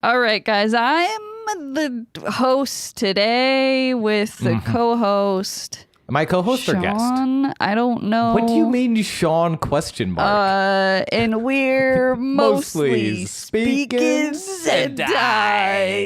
All right, guys, I'm the host today with the co-host. Am I co-host Sean, or guest? I don't know. What do you mean, Sean? ? And we're mostly Mostly speaking Speakin Sentai.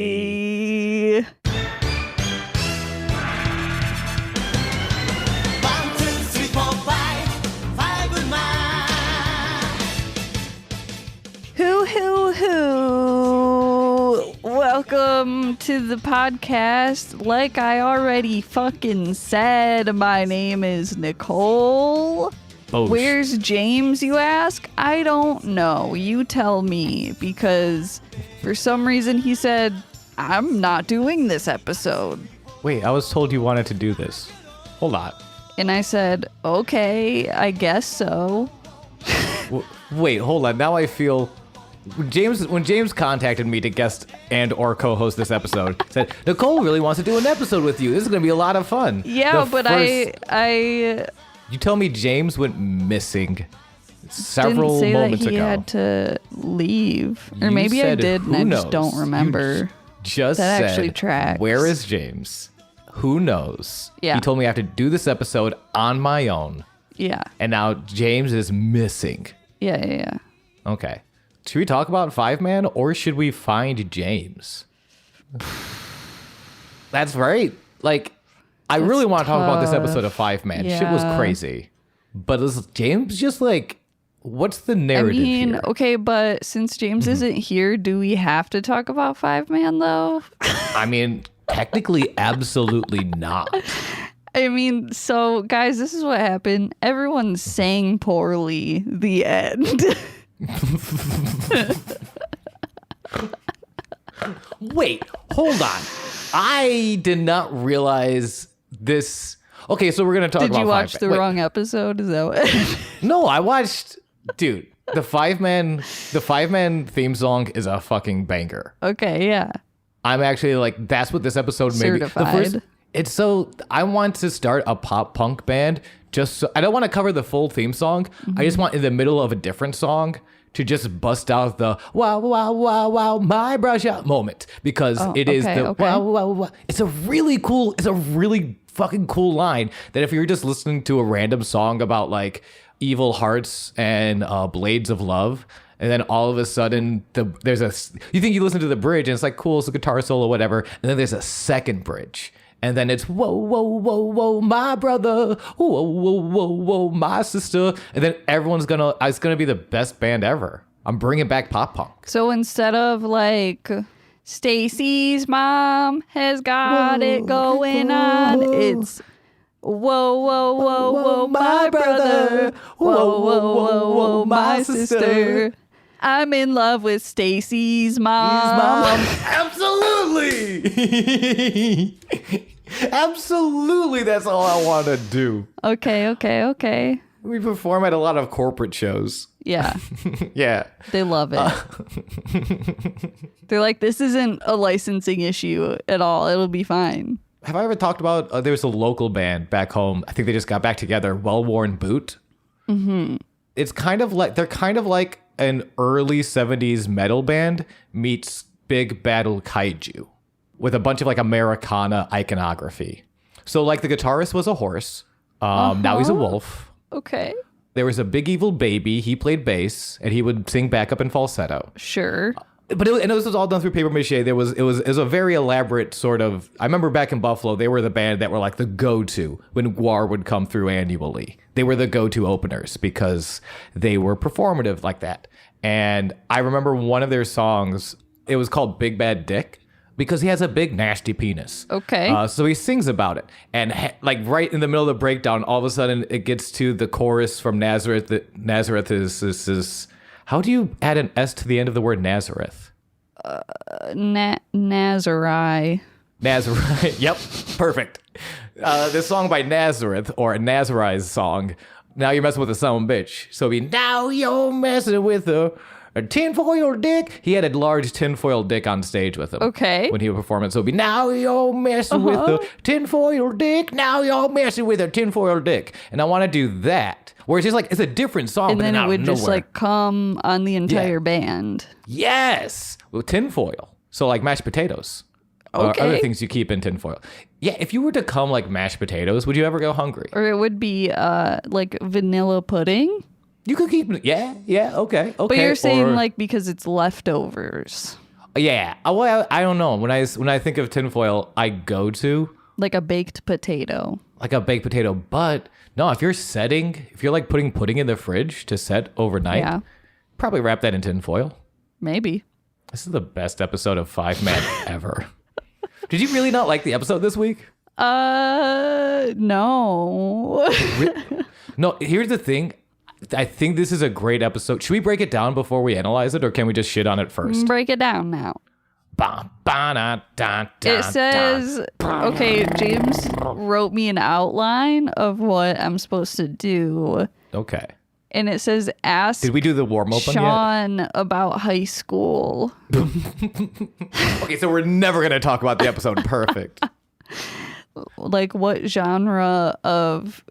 Hoo. Welcome to the podcast. Like I already fucking said, my name is Nicole. Bosh. Where's James, you ask? I don't know. You tell me, because for some reason he said, I'm not doing this episode. Wait, I was told you wanted to do this. Hold on. And I said, okay, I guess so. Wait, hold on. Now I feel... When James contacted me to guest and or co-host this episode, said, Nicole really wants to do an episode with you. This is going to be a lot of fun. Yeah, but I You tell me James went missing several didn't say moments that he ago. had to leave. Or You maybe I said, did and "Who I just knows?" don't remember. You just That said, actually tracks. Where is James? Who knows? Yeah. He told me I have to do this episode on my own. Yeah. And now James is missing. Yeah. Okay. Should we talk about Fiveman or should we find James? That's right. Like, I really want to talk about this tough. episode of Fiveman. Shit was Yeah. crazy. But is James just like, what's the I narrative mean, here? okay, but since James isn't here, do we have to talk about Fiveman though? I mean, technically, absolutely not. I mean, so guys, this is what happened. Everyone sang poorly. The end. Wait, hold on. I did not realize this. Okay, so we're going to talk Did about you watch Fiveman. the Wait, wrong episode? Is that what? No, I watched, dude, the Fiveman theme song is a fucking banger. Okay, yeah. I'm actually like, that's what this episode made me. Certified. It's so, I want to start a pop punk band just so, I don't want to cover the full theme song. I just want in the middle of a different song to just bust out the wow, wow, wow, wow, my brush out moment. Because it is okay, the okay. wow, wow, wow. It's a really fucking cool line that if you're just listening to a random song about like evil hearts and blades of love, and then all of a sudden you think you listen to the bridge and it's like cool, it's a guitar solo, whatever, and then there's a second bridge. And then it's whoa, whoa, whoa, whoa, my brother. Whoa, whoa, whoa, whoa, my sister. And then it's gonna be the best band ever. I'm bringing back pop punk. So instead of like Stacy's mom has got it going on, it's whoa, whoa, whoa, whoa, my brother. Whoa, whoa, whoa, whoa, my sister. I'm in love with Stacy's mom. Absolutely. Absolutely, that's all I want to do. Okay. We perform at a lot of corporate shows. Yeah, Yeah. they love it. They're like, this isn't a licensing issue at all. It'll be fine. Have I ever talked about, there was a local band back home. I think they just got back together, Well Worn Boot. Mm-hmm. They're kind of like an early 70s metal band meets Big Battle Kaiju with a bunch of like Americana iconography. So like the guitarist was a horse. Now he's a wolf. Okay, There was a big evil baby. He played bass and he would sing backup and falsetto. sure. But this was all done through paper mache. It was a very elaborate sort of. I remember back in Buffalo, they were the band that were like the go-to when GWAR would come through annually. They were the go-to openers because they were performative like that. And I remember one of their songs. It was called Big Bad Dick because he has a big nasty penis. Okay. So he sings about it, and like right in the middle of the breakdown, all of a sudden it gets to the chorus from Nazareth. Nazareth is. How do you add an S to the end of the word Nazareth? Nazari. Nazareth. Yep, perfect. This song by Nazareth, or a Nazarize song. Now you're messing with a son of a bitch. So it'd be, now you're messing with a tinfoil dick. He had a large tinfoil dick on stage with him. Okay. When he would perform it. So it'd be, now you're messing with a tinfoil dick. Now you're messing with a tinfoil dick. And I want to do that. Where it's just like, it's a different song, And but then out it would of just nowhere. like come on the entire band. Yes, with tinfoil. So like mashed potatoes. Or Okay. other things you keep in tinfoil. Yeah, if you were to come like mashed potatoes, would you ever go hungry? Or it would be like vanilla pudding. You could keep, yeah, okay. But you're saying Or- like because it's leftovers. yeah. Well, I don't know. When I think of tinfoil, I go to Like a baked potato. like a baked potato. But no, if you're like putting pudding in the fridge to set overnight, Yeah. probably wrap that in tinfoil. Maybe. This is the best episode of Fiveman ever. Did you really not like the episode this week? No. No, here's the thing. I think this is a great episode. Should we break it down before we analyze it, or can we just shit on it first? Break it down now. Ba, ba, da, da, da, It says, okay, James wrote me an outline of what I'm supposed to do. da. Okay. And it says, ask Did we do the warm up yet? Sean about high school. Okay, so we're never going to talk about the episode. Perfect. Like, what genre of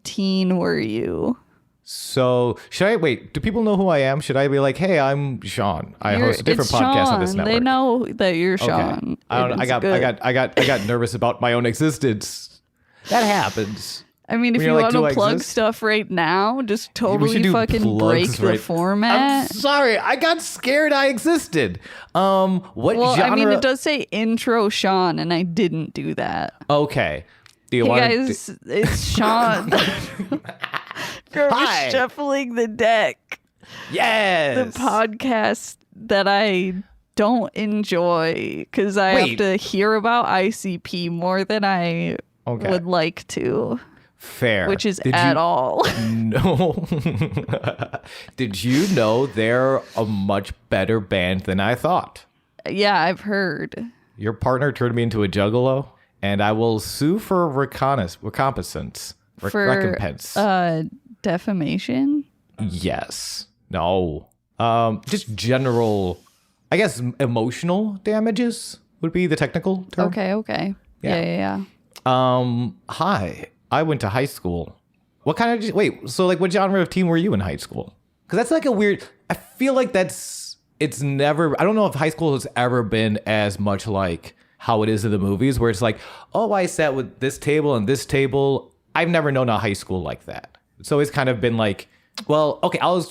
teen were you? So, should I wait? Do people know who I am? Should I be like, "Hey, I'm Sean. I host a different It's podcast on this Sean. network." They know that you're Okay. Sean. I don't know. I got nervous about my own existence. That happens. I mean, if When you you're like, want "Do I to plug exist?" stuff right now, just We should totally do fucking plugs break the I'm format. sorry. I got scared I existed. What Well, genre? I mean, it does say intro Sean, and I didn't do that. Okay. Do you Hey want guys, it's Sean. We're Hi. shuffling the deck. Yes. The podcast that I don't enjoy because I Wait. have to hear about ICP more than I Okay. would like to, Fair. which is Did at you- all. No. Did you know they're a much better band than I thought? Yeah, I've heard. Your partner turned me into a juggalo, and I will sue for recompensance. For Recompense. defamation. Yes. No. Just general, I guess, emotional damages would be the technical term. Okay. Yeah. Hi. I went to high school. What kind of, wait, so like what genre of team were you in high school? Because that's like a weird, I feel like it's never, I don't know if high school has ever been as much like how it is in the movies where it's like, oh, I sat with this table and this table. I've never known a high school like that. It's always kind of been like, well, okay, I'll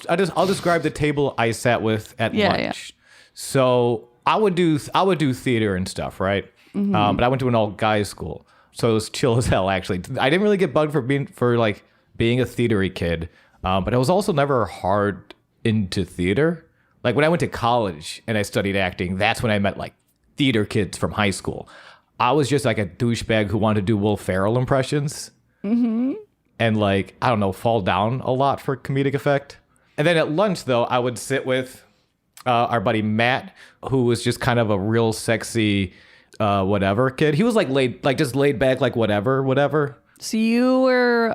describe the table I sat with at Yeah, lunch. yeah. So I would do theater and stuff, right? But I went to an all guys school, so it was chill as hell. Actually, I didn't really get bugged for being a theatery kid, but I was also never hard into theater. Like when I went to college and I studied acting, that's when I met like theater kids from high school. I was just like a douchebag who wanted to do Will Ferrell impressions. And like, I don't know, fall down a lot for comedic effect. And then at lunch, though, I would sit with our buddy Matt, who was just kind of a real sexy whatever kid. He was like just laid back, like whatever. So you were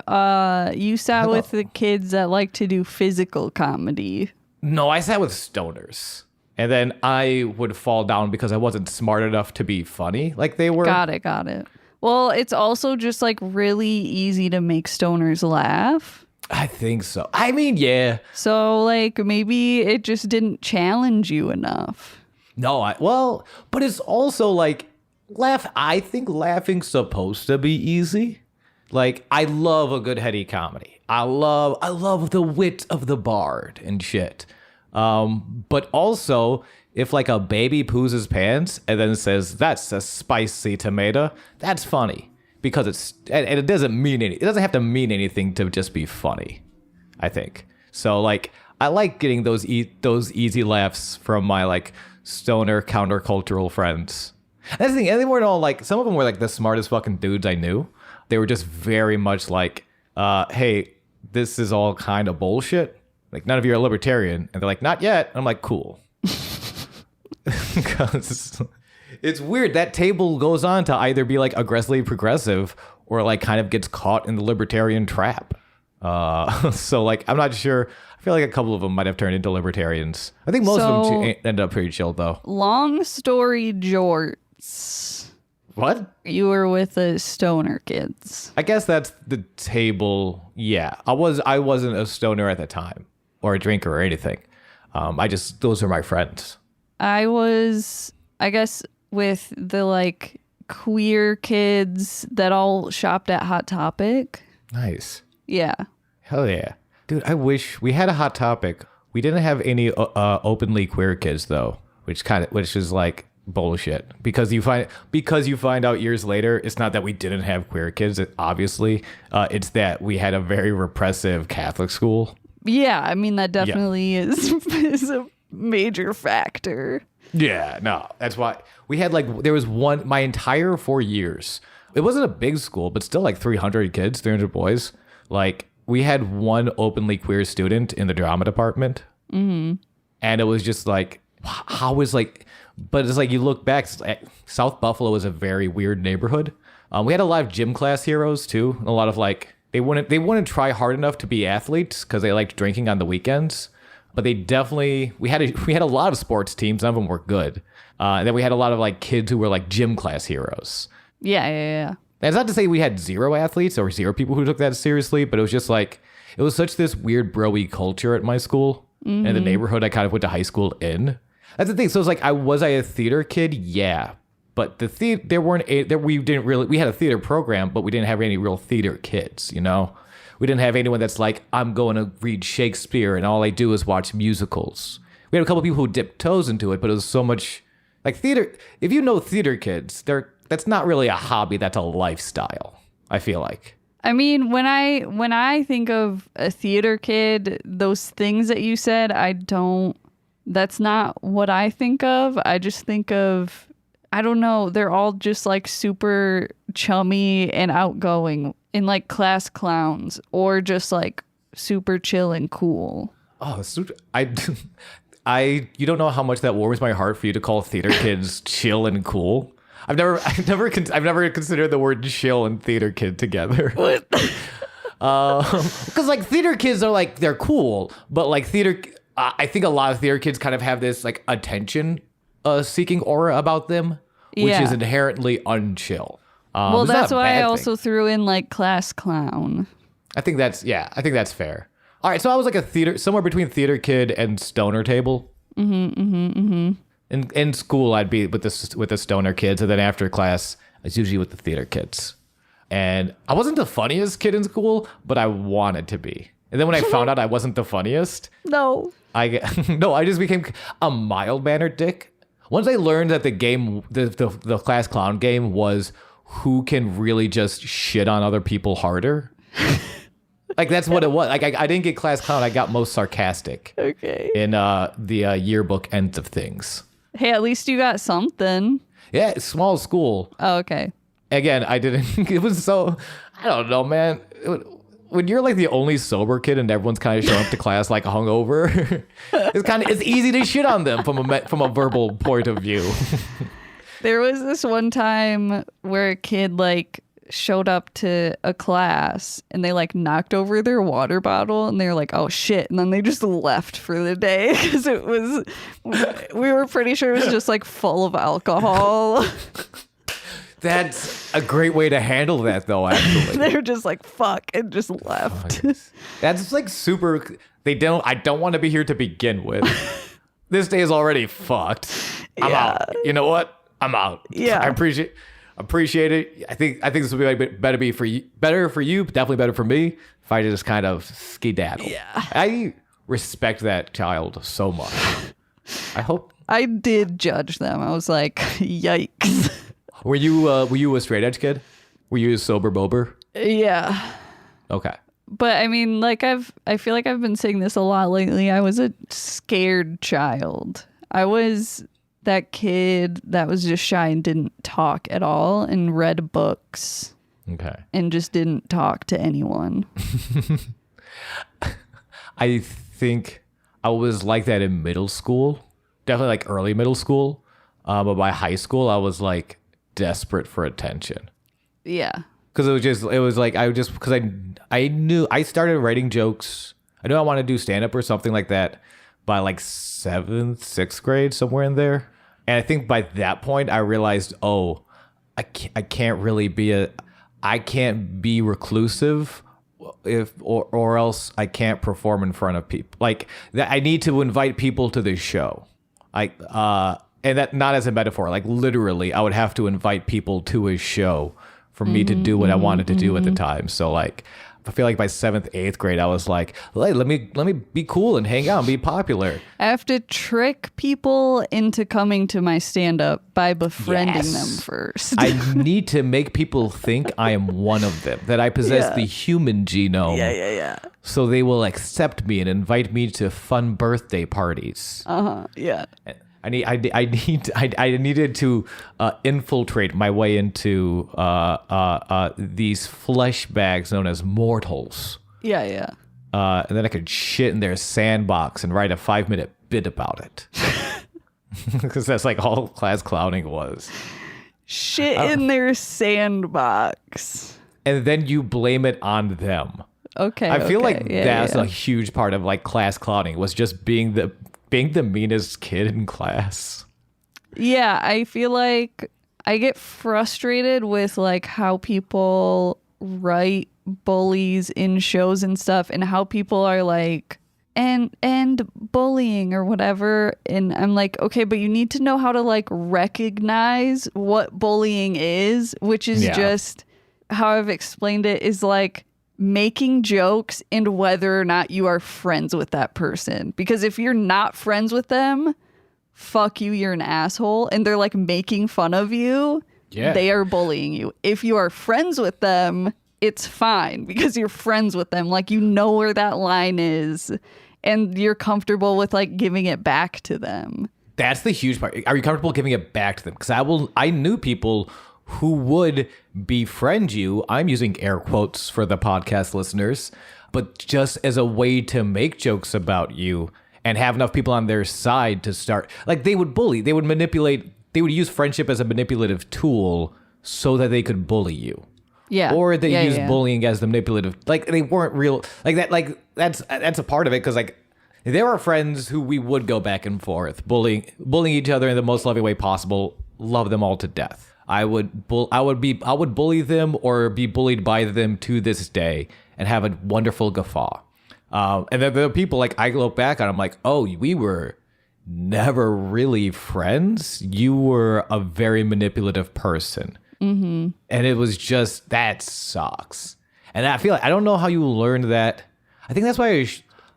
you sat with the kids that like to do physical comedy. No, I sat with stoners. And then I would fall down because I wasn't smart enough to be funny like they were. Got it. Well, it's also just like really easy to make stoners laugh. I think so. I mean, yeah. So like maybe it just didn't challenge you enough. No, but it's also like I think laughing's supposed to be easy. Like I love a good heady comedy. I love the wit of the bard and shit. But also if like a baby poos his pants and then says that's a spicy tomato, that's funny because it doesn't have to mean anything to just be funny, I think. So like I like getting those easy laughs from my like stoner countercultural friends. That's the thing. And they weren't all like, some of them were like the smartest fucking dudes I knew. They were just very much like, hey, this is all kind of bullshit. Like, none of you are libertarian. And they're like, not yet. I'm like, cool. Because it's weird. That table goes on to either be like aggressively progressive or like kind of gets caught in the libertarian trap. So like, I'm not sure. I feel like a couple of them might have turned into libertarians. I think most of them ended up pretty chill though. Long story jorts. What? You were with the stoner kids. I guess that's the table. Yeah, I wasn't a stoner at the time or a drinker or anything. Those are my friends. I was I guess with the like queer kids that all shopped at Hot Topic. Nice. Yeah. Hell yeah. Dude, I wish we had a Hot Topic. We didn't have any openly queer kids though, which is like bullshit because you find out years later it's not that we didn't have queer kids, obviously. It's that we had a very repressive Catholic school. Yeah, I mean that definitely is a major factor. Yeah, no, that's why we had there was one my entire 4 years. It wasn't a big school, but still like 300 kids, 300 boys. Like we had one openly queer student in the drama department. Mm-hmm. And it was just like, how is like, but it's like you look back, South Buffalo is a very weird neighborhood. We had a lot of gym class heroes too. A lot of like, they wouldn't try hard enough to be athletes because they liked drinking on the weekends. But they definitely, we had a lot of sports teams. None of them were good. And then we had a lot of like kids who were like gym class heroes. Yeah. And it's not to say we had zero athletes or zero people who took that seriously, but it was just like, it was such this weird bro-y culture at my school and the neighborhood I kind of went to high school in. That's the thing. So it's like, was I a theater kid? Yeah. But we had a theater program, but we didn't have any real theater kids, you know? We didn't have anyone that's like, I'm going to read Shakespeare and all I do is watch musicals. We had a couple people who dipped toes into it, but it was so much like theater. If you know theater kids, that's not really a hobby. That's a lifestyle, I feel like. I mean, when I think of a theater kid, those things that you said, that's not what I think of. I just think of, I don't know, they're all just like super chummy and outgoing and like class clowns or just like super chill and cool. Oh, you don't know how much that warms my heart for you to call theater kids chill and cool. I've never considered the word chill and theater kid together. What? Because like theater kids are like, they're cool, but like I think a lot of theater kids kind of have this like attention seeking aura about them, which is inherently unchill. Well, that's why I also threw in like class clown. I think that's fair. All right, so I was like somewhere between theater kid and stoner table. In school, I'd be with the stoner kids, and then after class, I was usually with the theater kids. And I wasn't the funniest kid in school, but I wanted to be. And then when I found out I wasn't the funniest, I just became a mild-mannered dick. Once I learned that the game, the class clown game, was who can really just shit on other people harder. Like that's what it was. Like I didn't get class clown. I got most sarcastic. Okay. In the yearbook ends of things. Hey, at least you got something. Yeah, small school. Oh, okay. Again, I didn't. It was so. I don't know, man. When you're like the only sober kid and everyone's kind of showing up to class like hungover, it's easy to shit on them from a verbal point of view. There was this one time where a kid like showed up to a class and they like knocked over their water bottle and they were like, oh shit, and then they just left for the day because we were pretty sure it was just like full of alcohol. That's a great way to handle that though, actually. They were just like fuck and just left. That's like super. I don't want to be here to begin with. This day is already fucked. I'm out. You know what? I'm out. Yeah. I appreciate it. I think this would be better for you, definitely better for me if I just kind of skedaddle. Yeah. I respect that child so much. I hope I did judge them. I was like, yikes. Were you a straight edge kid? Were you a sober bober? Yeah. Okay. But I mean, like I feel like I've been saying this a lot lately. I was a scared child. I was that kid that was just shy and didn't talk at all and read books. Okay. And just didn't talk to anyone. I think I was like that in middle school. Definitely like early middle school. But by high school, I was like desperate for attention. Yeah. Because I knew I started writing jokes. I knew I wanted to do stand up or something like that by like 7th, 6th grade, somewhere in there. And I think by that point I realized, I can't be reclusive or else I can't perform in front of people. Like I need to invite people to this show. and that not as a metaphor, like literally, I would have to invite people to a show for me to do what I wanted to do at the time. So like, I feel like by 7th, 8th grade, I was like, hey, let me be cool and hang out and be popular. I have to trick people into coming to my stand-up by befriending them first. I need to make people think I am one of them, that I possess the human genome. Yeah. So they will accept me and invite me to fun birthday parties. Yeah. I needed to infiltrate my way into these flesh bags known as mortals. Yeah. And then I could shit in their sandbox and write a 5-minute bit about it. Because that's like all class clowning was. Shit in their sandbox. And then you blame it on them. Okay. I feel like that's a huge part of like class clowning, was just being the meanest kid in class. Yeah, I feel like I get frustrated with like how people write bullies in shows and stuff, and how people are like and bullying or whatever, and I'm like, okay, but you need to know how to like recognize what bullying is, which is just how I've explained it, is like making jokes and whether or not you are friends with that person. Because if you're not friends with them, fuck you, you're an asshole, and they're like making fun of you, they are bullying you. If you are friends with them, it's fine because you're friends with them. Like, you know where that line is and you're comfortable with like giving it back to them. That's the huge part. Are you comfortable giving it back to them? Because I knew people who would befriend you, I'm using air quotes for the podcast listeners, but just as a way to make jokes about you and have enough people on their side to start, like, they would bully, they would manipulate, they would use friendship as a manipulative tool so that they could bully you. Yeah. Or they use bullying as the manipulative, like, they weren't real, like that, like that's a part of it. Cause like, there are friends who we would go back and forth, bullying each other in the most loving way possible, love them all to death. I would bully them or be bullied by them to this day and have a wonderful guffaw. And then there are people like I look back on, I'm like, oh, we were never really friends. You were a very manipulative person. Mm-hmm. And it was just, that sucks. And I feel like, I don't know how you learned that. I think that's why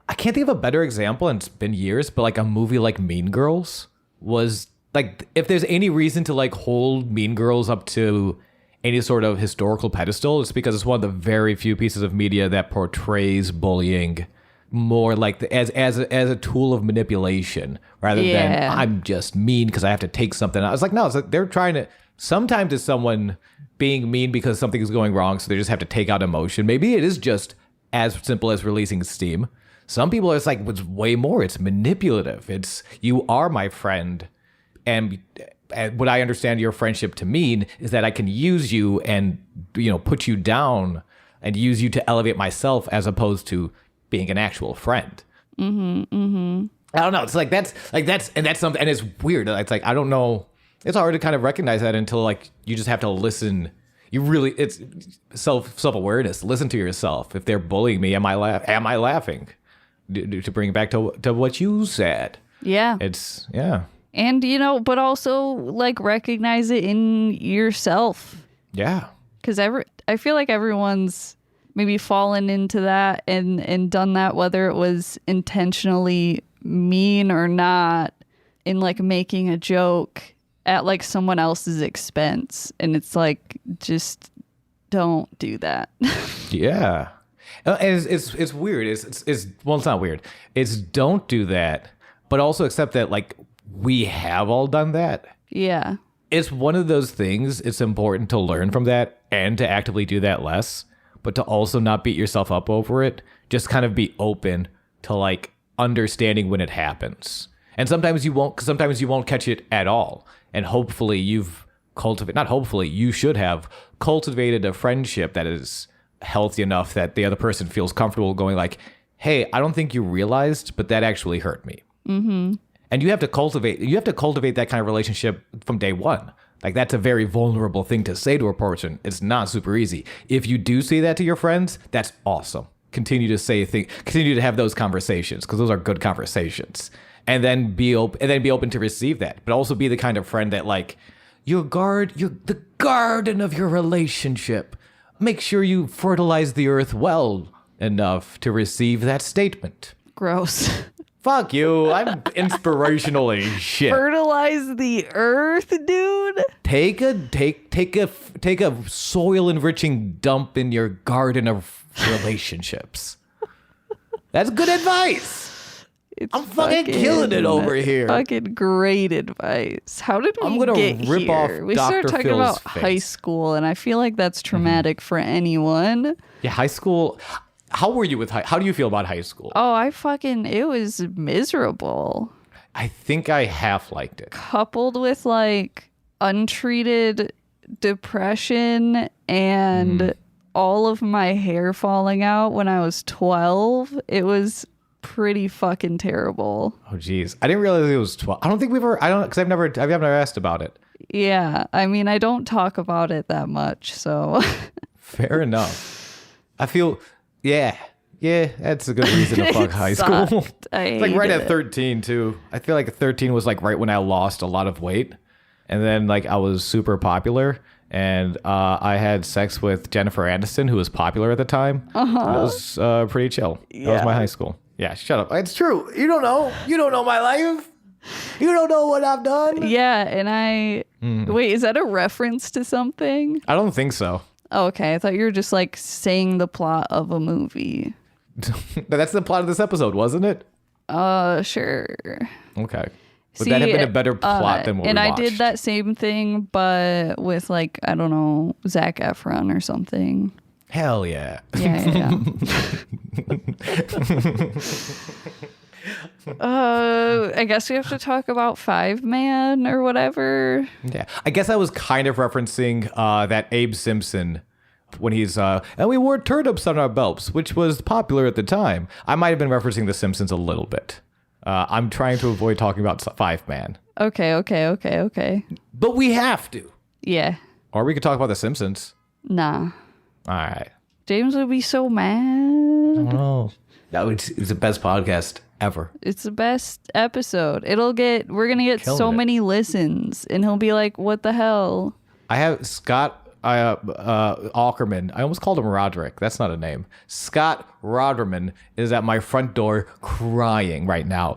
I can't think of a better example, and it's been years, but like a movie like Mean Girls was, like, if there's any reason to like hold Mean Girls up to any sort of historical pedestal, it's because it's one of the very few pieces of media that portrays bullying more like as a tool of manipulation rather than I'm just mean because I have to take something. I was like, no, it's like they're trying to. Sometimes it's someone being mean because something is going wrong, so they just have to take out emotion. Maybe it is just as simple as releasing steam. Some people, it's like, it's way more. It's manipulative. It's, you are my friend. And what I understand your friendship to mean is that I can use you and, put you down and use you to elevate myself as opposed to being an actual friend. Mm-hmm, mm-hmm. I don't know. It's like that's something, and it's weird. It's like, I don't know. It's hard to kind of recognize that until like you just have to listen. It's self-awareness. Listen to yourself. If they're bullying me, am I laughing? To bring it back to what you said. Yeah. And, but also, like, recognize it in yourself. Yeah. Because I feel like everyone's maybe fallen into that and done that, whether it was intentionally mean or not, in, like, making a joke at, like, someone else's expense. And it's like, just don't do that. Yeah. It's weird. Well, it's not weird. It's don't do that, but also accept that, like, we have all done that. Yeah. It's one of those things. It's important to learn from that and to actively do that less, but to also not beat yourself up over it. Just kind of be open to like understanding when it happens. And sometimes you won't catch it at all. And hopefully you should have cultivated a friendship that is healthy enough that the other person feels comfortable going like, hey, I don't think you realized, but that actually hurt me. Mm-hmm. And you have to cultivate that kind of relationship from day one. Like, that's a very vulnerable thing to say to a person. It's not super easy. If you do say that to your friends, that's awesome. Continue to have those conversations, because those are good conversations. and then be open to receive that, but also be the kind of friend that like you're the garden of your relationship. Make sure you fertilize the earth well enough to receive that statement. Gross. Fuck you. I'm inspirational as shit. Fertilize the earth, dude. Take a soil enriching dump in your garden of relationships. That's good advice. I'm fucking killing it over here. Fucking great advice. How did we I'm gonna get rip here? off We started Dr. talking Phil's about face. high school, and I feel like that's traumatic for anyone. Yeah, high school. How were you with how do you feel about high school? Oh, it was miserable. I think I half liked it. Coupled with like untreated depression and all of my hair falling out when I was 12, it was pretty fucking terrible. Oh geez, I didn't realize it was 12. I don't think because I've never asked about it. Yeah, I mean, I don't talk about it that much, so. Fair enough. I feel, yeah, that's a good reason to fuck high school. I Like right hated at it. 13 too. I feel like 13 was like right when I lost a lot of weight, and then like I was super popular, and I had sex with Jennifer Aniston, who was popular at the time. It was pretty chill. That was my high school. Yeah, shut up. It's true. You don't know. You don't know my life. You don't know what I've done. Yeah, and wait, is that a reference to something? I don't think so. Oh, okay, I thought you were just like saying the plot of a movie. That's the plot of this episode, wasn't it? Sure. Okay. Would that have been a better plot than what and we I watched? did that same thing, but with like, I don't know, Zac Efron or something. Hell yeah. Yeah. I guess we have to talk about Fiveman or whatever. Yeah. I guess I was kind of referencing that Abe Simpson when he's and we wore turnips on our belts, which was popular at the time. I might have been referencing The Simpsons a little bit. I'm trying to avoid talking about Fiveman. Okay. But we have to. Yeah. Or we could talk about The Simpsons. Nah. All right. James would be so mad. Oh. It's the best podcast ever. It's the best episode. We're going to get Killing so it. many listens, and he'll be like, what the hell? I have Scott Ackerman. I almost called him Roderick. That's not a name. Scott Roderman is at my front door crying right now.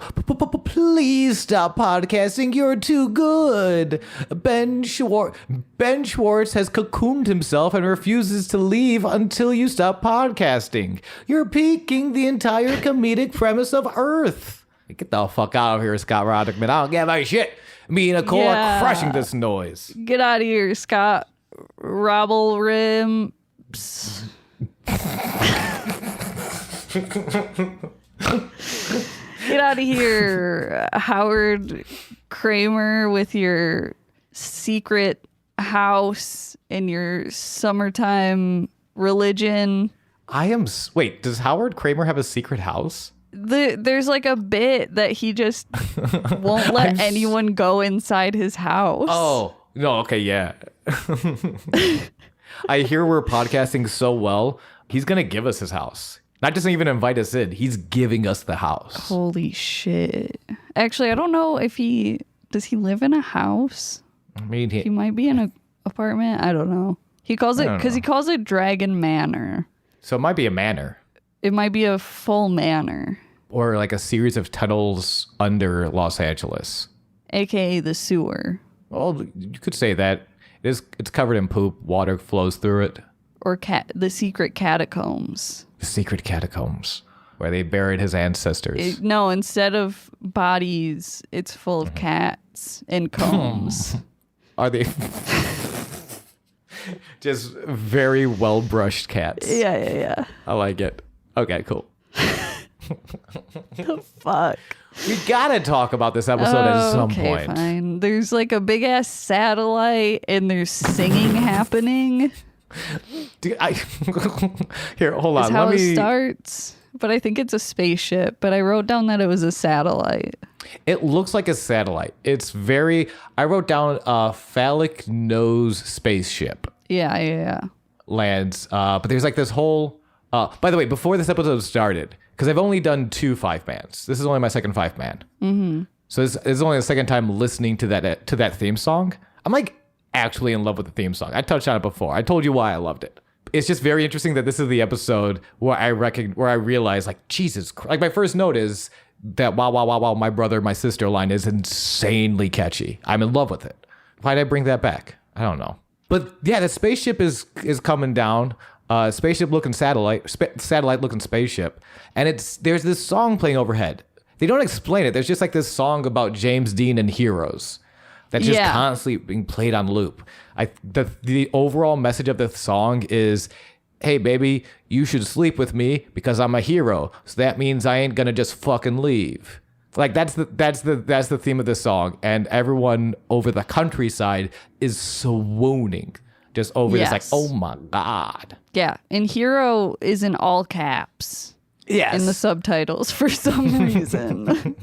Please stop podcasting. You're too good. Ben Schwartz has cocooned himself and refuses to leave until you stop podcasting. You're peaking the entire comedic premise of Earth. Get the fuck out of here, Scott Roderman. I don't give a shit. Me and Nicole are crushing this noise. Get out of here, Scott. Robble Rim. Get out of here, Howard Kramer, with your secret house and your summertime religion. Wait, does Howard Kramer have a secret house? There's like a bit that he just won't let anyone go inside his house. Oh, no, okay, yeah. I hear we're podcasting so well, he's going to give us his house. Not just even invite us in, he's giving us the house. Holy shit. Actually, I don't know if does he live in a house? I mean, He might be in an apartment. I don't know. He calls it, because he calls it Dragon Manor. so it might be a manor. It might be a full manor, Or like a series of tunnels under Los Angeles. aka the sewer. Well, you could say that. It's covered in poop. Water flows through it. Or the secret catacombs. The secret catacombs, where they buried his ancestors. No, instead of bodies, it's full of cats and combs. Are they just very well brushed cats? Yeah. I like it. Okay, cool. The fuck? We gotta talk about this episode at some okay, point. Fine. There's like a big ass satellite and there's singing happening. Here, hold Is on. how Let it me. starts. But I think it's a spaceship. But I wrote down that it was a satellite. It looks like a satellite. It's very. I wrote down a phallic nose spaceship Yeah. lands. But there's like this whole. By the way, before this episode started, because I've only done 2 5-mans. This is only my second 5-man. Mm-hmm. So this is only the second time listening to that theme song. I'm like actually in love with the theme song. I touched on it before. I told you why I loved it. It's just very interesting that this is the episode where I realize, like, Jesus Christ. Like, my first note is that wow, wow, wow, wow, my brother, my sister line is insanely catchy. I'm in love with it. Why did I bring that back? I don't know. But yeah, the spaceship is coming down. Spaceship looking satellite looking spaceship. And there's this song playing overhead. They don't explain it. There's just like this song about James Dean and heroes that's just constantly being played on loop. The overall message of the song is, hey baby, you should sleep with me because I'm a hero. So that means I ain't gonna just fucking leave. Like that's the theme of the song, and everyone over the countryside is swooning just over this, like, oh my God. Yeah, and hero is in all caps. Yes. In the subtitles for some reason.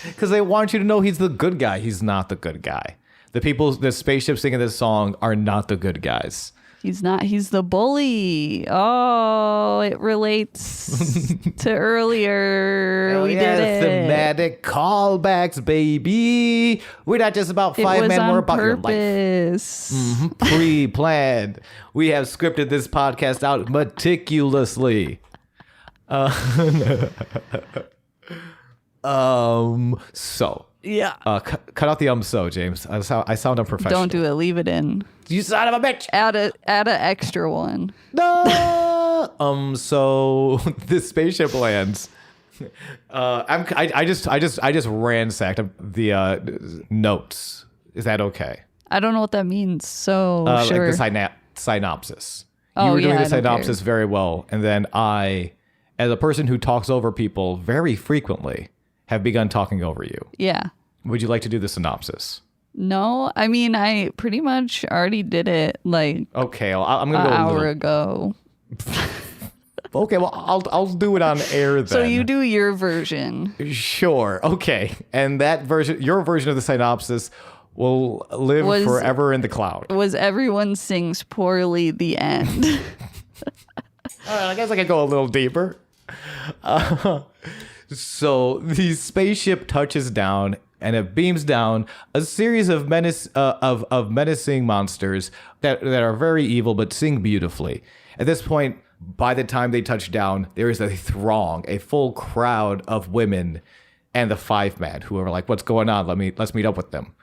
Because they want you to know he's the good guy. He's not the good guy. The spaceship singing this song are not the good guys. He's not. He's the bully. Oh, it relates to earlier. We did it. Thematic callbacks, baby. We're not just about 5-man. We're about purpose. Your life. Pre-planned. We have scripted this podcast out meticulously. So. Yeah. Cut out the so, James. I sound unprofessional. Don't do it. Leave it in. You son of a bitch. Add a extra one. No. So this spaceship lands. I just ransacked the notes. Is that okay? I don't know what that means. So sure. Like the synopsis. Oh, you were doing yeah, the synopsis very well, and then I, as a person who talks over people very frequently, have begun talking over you. Yeah. Would you like to do the synopsis? No, I mean, I pretty much already did it like okay, well, I'm gonna go an hour ago. Okay, well, I'll do it on air then. So you do your version. Sure. Okay, and that version, your version of the synopsis, will live forever in the cloud. Was everyone sings poorly the end? I guess I could go a little deeper. So the spaceship touches down, and it beams down a series of menacing monsters that are very evil but sing beautifully. At this point, by the time they touch down, there is a full crowd of women and the 5-man who are like, "What's going on? Let's meet up with them."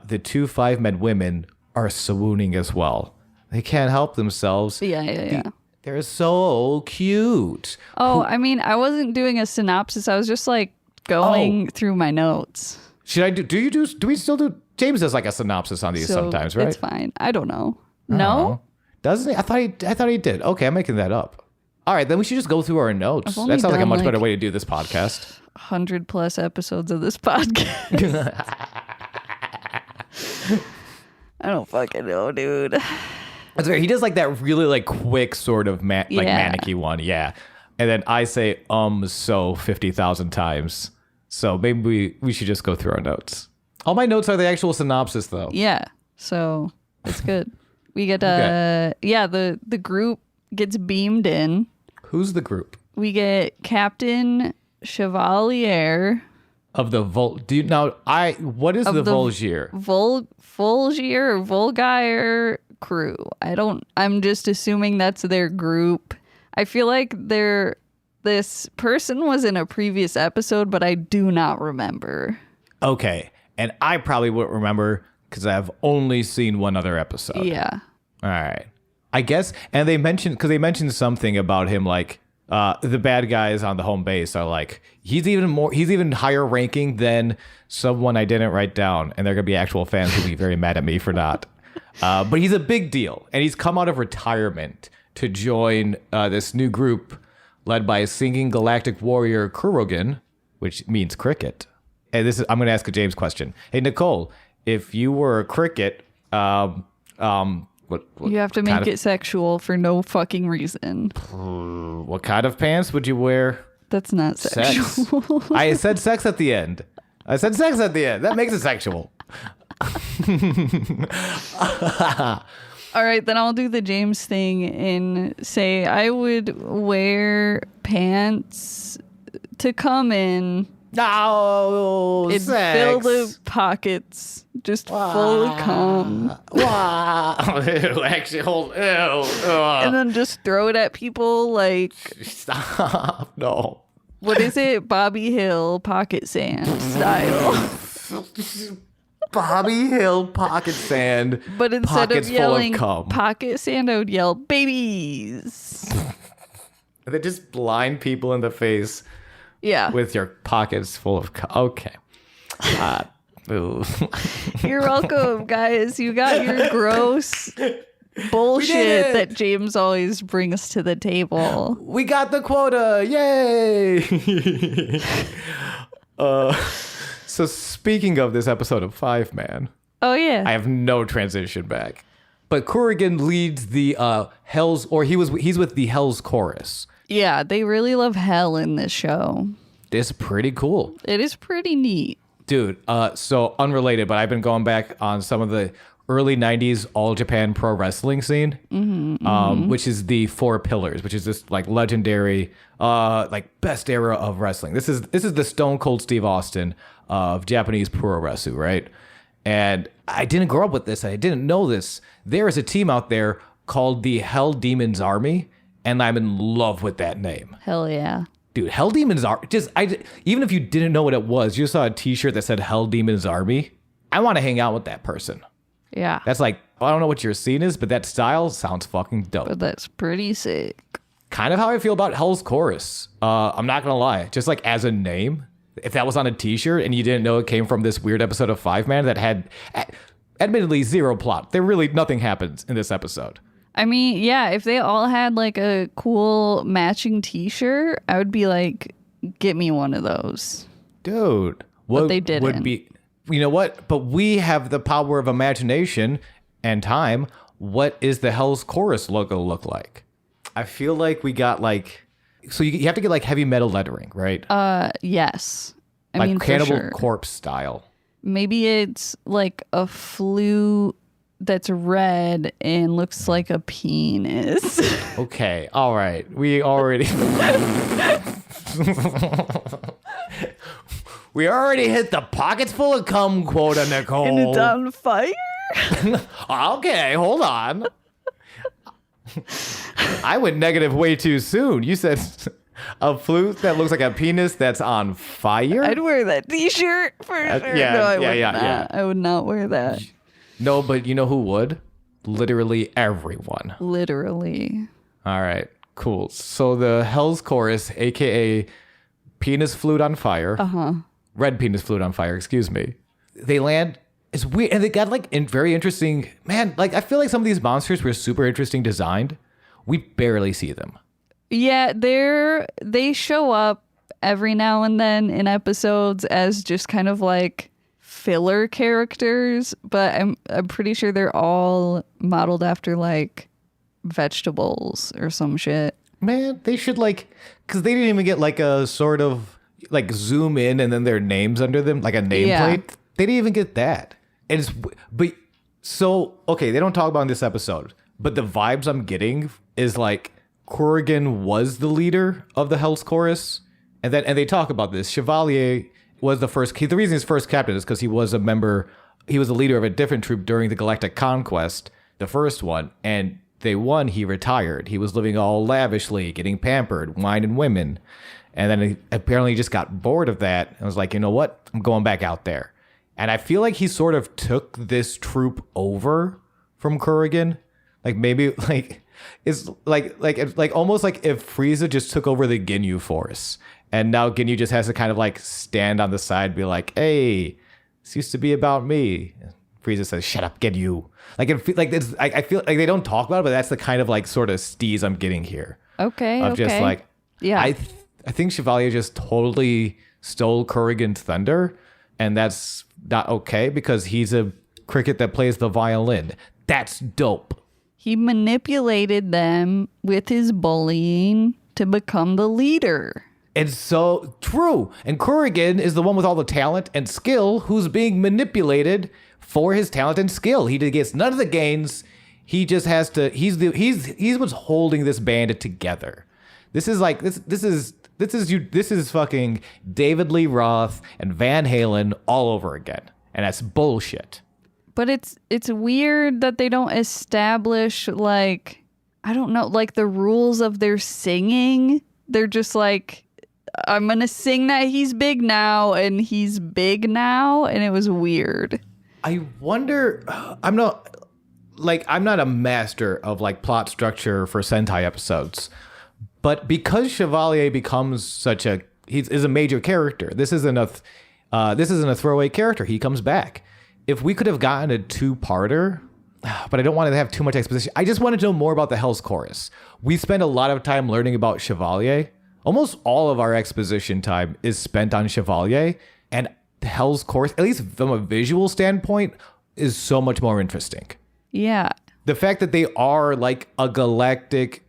The 2 5-man women are swooning as well. They can't help themselves. Yeah. They're so cute. Oh, I mean, I wasn't doing a synopsis. I was just like going through my notes. Should I do? Do we still do? James does like a synopsis on these sometimes, right? It's fine. I don't know. No, doesn't he? I thought he did. Okay, I'm making that up. All right, then we should just go through our notes. That sounds like a much better way to do this podcast. 100+ episodes of this podcast. I don't fucking know, dude. That's fair. He does like that really like quick sort of manicky one, yeah. And then I say so 50,000 times. So maybe we should just go through our notes. All my notes are the actual synopsis, though. Yeah, so it's good. We get the group gets beamed in. Who's the group? We get Captain Chevalier of the what is the Volgier? Volgier or Volgire crew. I'm just assuming that's their group. I feel like this person was in a previous episode, but I do not remember. Okay. And I probably wouldn't remember because I've only seen one other episode. Yeah. All right. I guess, and they mentioned something about him, like the bad guys on the home base are like, he's even higher ranking than someone I didn't write down, and they're gonna be actual fans who'll be very mad at me for not. But he's a big deal, and he's come out of retirement to join this new group led by a singing galactic warrior Kurogen, which means cricket. And I'm going to ask a James question. Hey, Nicole, if you were a cricket, what you have to make it sexual for no fucking reason. What kind of pants would you wear? That's not sexual. I said sex at the end. That makes it sexual. All right, then I'll do the James thing and say I would wear pants to come in No, and sex. fill the pockets just full of cum. Wow. Ew, actually, hold. Ew. And then just throw it at people like, Stop. No. what is it? Bobby Hill pocket sand style. Bobby Hill pocket sand. But instead pockets of yelling full of cum. pocket sand, I would yell babies. They just blind people in the face Yeah. with your pockets full of cum. Okay. Ooh. You're welcome, guys. You got your gross bullshit that James always brings to the table. We got the quota. Yay. So speaking of this episode of Fiveman, Oh, yeah. I have no transition back. But Corrigan leads the Hell's, or he's with the Hell's Chorus. Yeah, they really love hell in this show. It's pretty cool. It is pretty neat. Dude, so unrelated, but I've been going back on some of the early 90s All Japan Pro Wrestling scene, which is the Four Pillars, which is this like legendary, like best era of wrestling. This is the Stone Cold Steve Austin of Japanese pro wrestling, right? And I didn't grow up with this. I didn't know this. There is a team out there called the Hell Demons Army, and I'm in love with that name. Hell yeah. Dude, Hell Demons Army, even if you didn't know what it was, you saw a t-shirt that said Hell Demons Army, I want to hang out with that person. Yeah. That's like, I don't know what your scene is, but that style sounds fucking dope. But that's pretty sick. Kind of how I feel about Hell's Chorus. I'm not going to lie. Just like as a name, if that was on a t-shirt and you didn't know it came from this weird episode of Fiveman that had admittedly zero plot. Nothing happens in this episode. I mean, yeah, if they all had like a cool matching t-shirt, I would be like, get me one of those. Dude. But they didn't. Would be, you know what? But we have the power of imagination and time. What is the Hell's Chorus logo look like? I feel like we got like, so you have to get like heavy metal lettering, right? Yes. I like mean, for Cannibal sure. Corpse style. Maybe it's like a flute that's red and looks like a penis. Okay, all right. We already we already hit the pockets full of cum quota, Nicole. And it's on fire? Okay, hold on. I went negative way too soon. You said a flute that looks like a penis that's on fire? I'd wear that t-shirt for sure. yeah, No, I yeah, would yeah, not. yeah. I would not wear that. No, but you know who would? Literally everyone. Literally. All right, cool. So the Hell's Chorus, aka Penis Flute on Fire. Red Penis Flute on Fire, excuse me. They land. It's weird. And they got like very interesting. Man, like I feel like some of these monsters were super interesting designed. We barely see them. Yeah, they show up every now and then in episodes as just kind of like filler characters, but I'm pretty sure they're all modeled after like vegetables or some shit. Man, they should like, because they didn't even get like a sort of like zoom in and then their names under them, like a nameplate. Yeah. They didn't even get that. And but so, okay, they don't talk about in this episode, but the vibes I'm getting is like Corrigan was the leader of the Hell's Chorus. And they talk about this. Chevalier was the first, the reason he's first captain is because he was a leader of a different troop during the Galactic Conquest, the first one. And they won, he retired. He was living all lavishly, getting pampered, wine and women. And then he apparently just got bored of that and was like, you know what? I'm going back out there. And I feel like he sort of took this troop over from Corrigan. Like maybe like it's like almost like if Frieza just took over the Ginyu Force. And now Ginyu just has to kind of like stand on the side and be like, hey, this used to be about me. Frieza says, shut up, Ginyu. Like I feel like they don't talk about it, but that's the kind of like sort of steez I'm getting here. Okay. Of just like, yeah. I think Chevalier just totally stole Corrigan's thunder, and that's not okay because he's a cricket that plays the violin. That's dope. He manipulated them with his bullying to become the leader. It's so true. And Corrigan is the one with all the talent and skill who's being manipulated for his talent and skill. He gets none of the gains. He just has to. He's what's holding this band together. This is like this is fucking David Lee Roth and Van Halen all over again, and that's bullshit. But it's weird that they don't establish like, I don't know, like the rules of their singing. They're just like, I'm gonna sing that he's big now, and he's big now, and it was weird. I wonder. I'm not a master of like plot structure for Sentai episodes, but because Chevalier becomes is a major character. This isn't a throwaway character. He comes back. If we could have gotten a 2-parter, but I don't want to have too much exposition. I just wanted to know more about the Hell's Chorus. We spend a lot of time learning about Chevalier. Almost all of our exposition time is spent on Chevalier, and the Hell's Chorus, at least from a visual standpoint, is so much more interesting. Yeah. The fact that they are like a galactic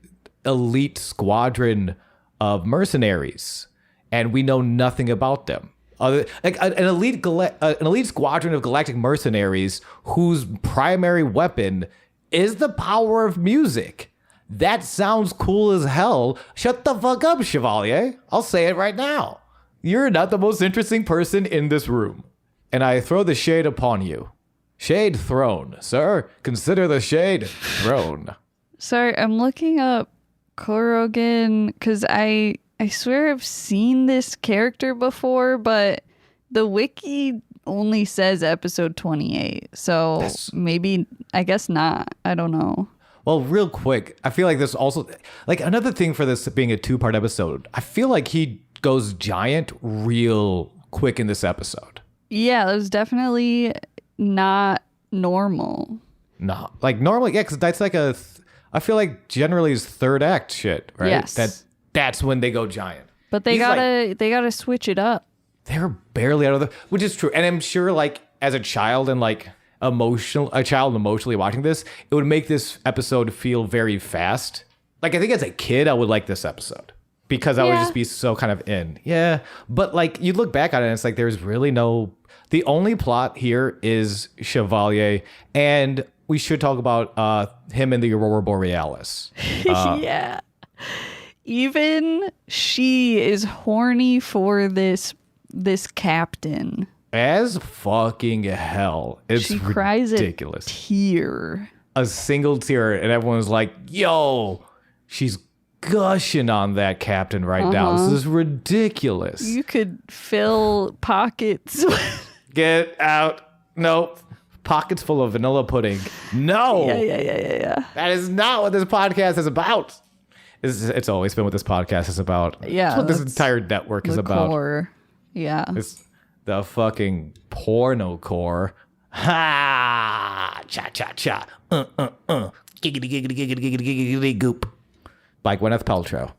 elite squadron of mercenaries, and we know nothing about them. Like an elite squadron of galactic mercenaries whose primary weapon is the power of music. That sounds cool as hell. Shut the fuck up, Chevalier. I'll say it right now. You're not the most interesting person in this room. And I throw the shade upon you. Shade thrown, sir. Consider the shade thrown. Sorry, I'm looking up Korogan because I swear I've seen this character before, but the wiki only says episode 28. So maybe, I guess not. I don't know. Well, real quick, I feel like this also, like another thing for this being a 2-part episode, I feel like he goes giant real quick in this episode. Yeah, it was definitely not normal. No, like normally, yeah, because that's like I feel like generally is third act shit, right? Yes. That's when they go giant. But they gotta switch it up. They're barely out of which is true. And I'm sure like as a child and like emotionally watching this, it would make this episode feel very fast. Like I think as a kid, I would like this episode because I would just be so kind of in. Yeah. But like you look back on it and it's like there's really the only plot here is Chevalier, and we should talk about him and the aurora borealis. Yeah. Even she is horny for this captain. As fucking hell. She cries ridiculous. A tear. A single tear, and everyone's like, yo, she's gushing on that captain right now. This is ridiculous. You could fill pockets. Get out. Nope. Pockets full of vanilla pudding. No. Yeah. That is not what this podcast is about. It's always been what this podcast is about. Yeah. That's what this entire network is about. Core. Yeah. It's the fucking porno core. Ha! Cha cha cha. Giggity giggity giggity giggity giggity goop. By Gwyneth Paltrow.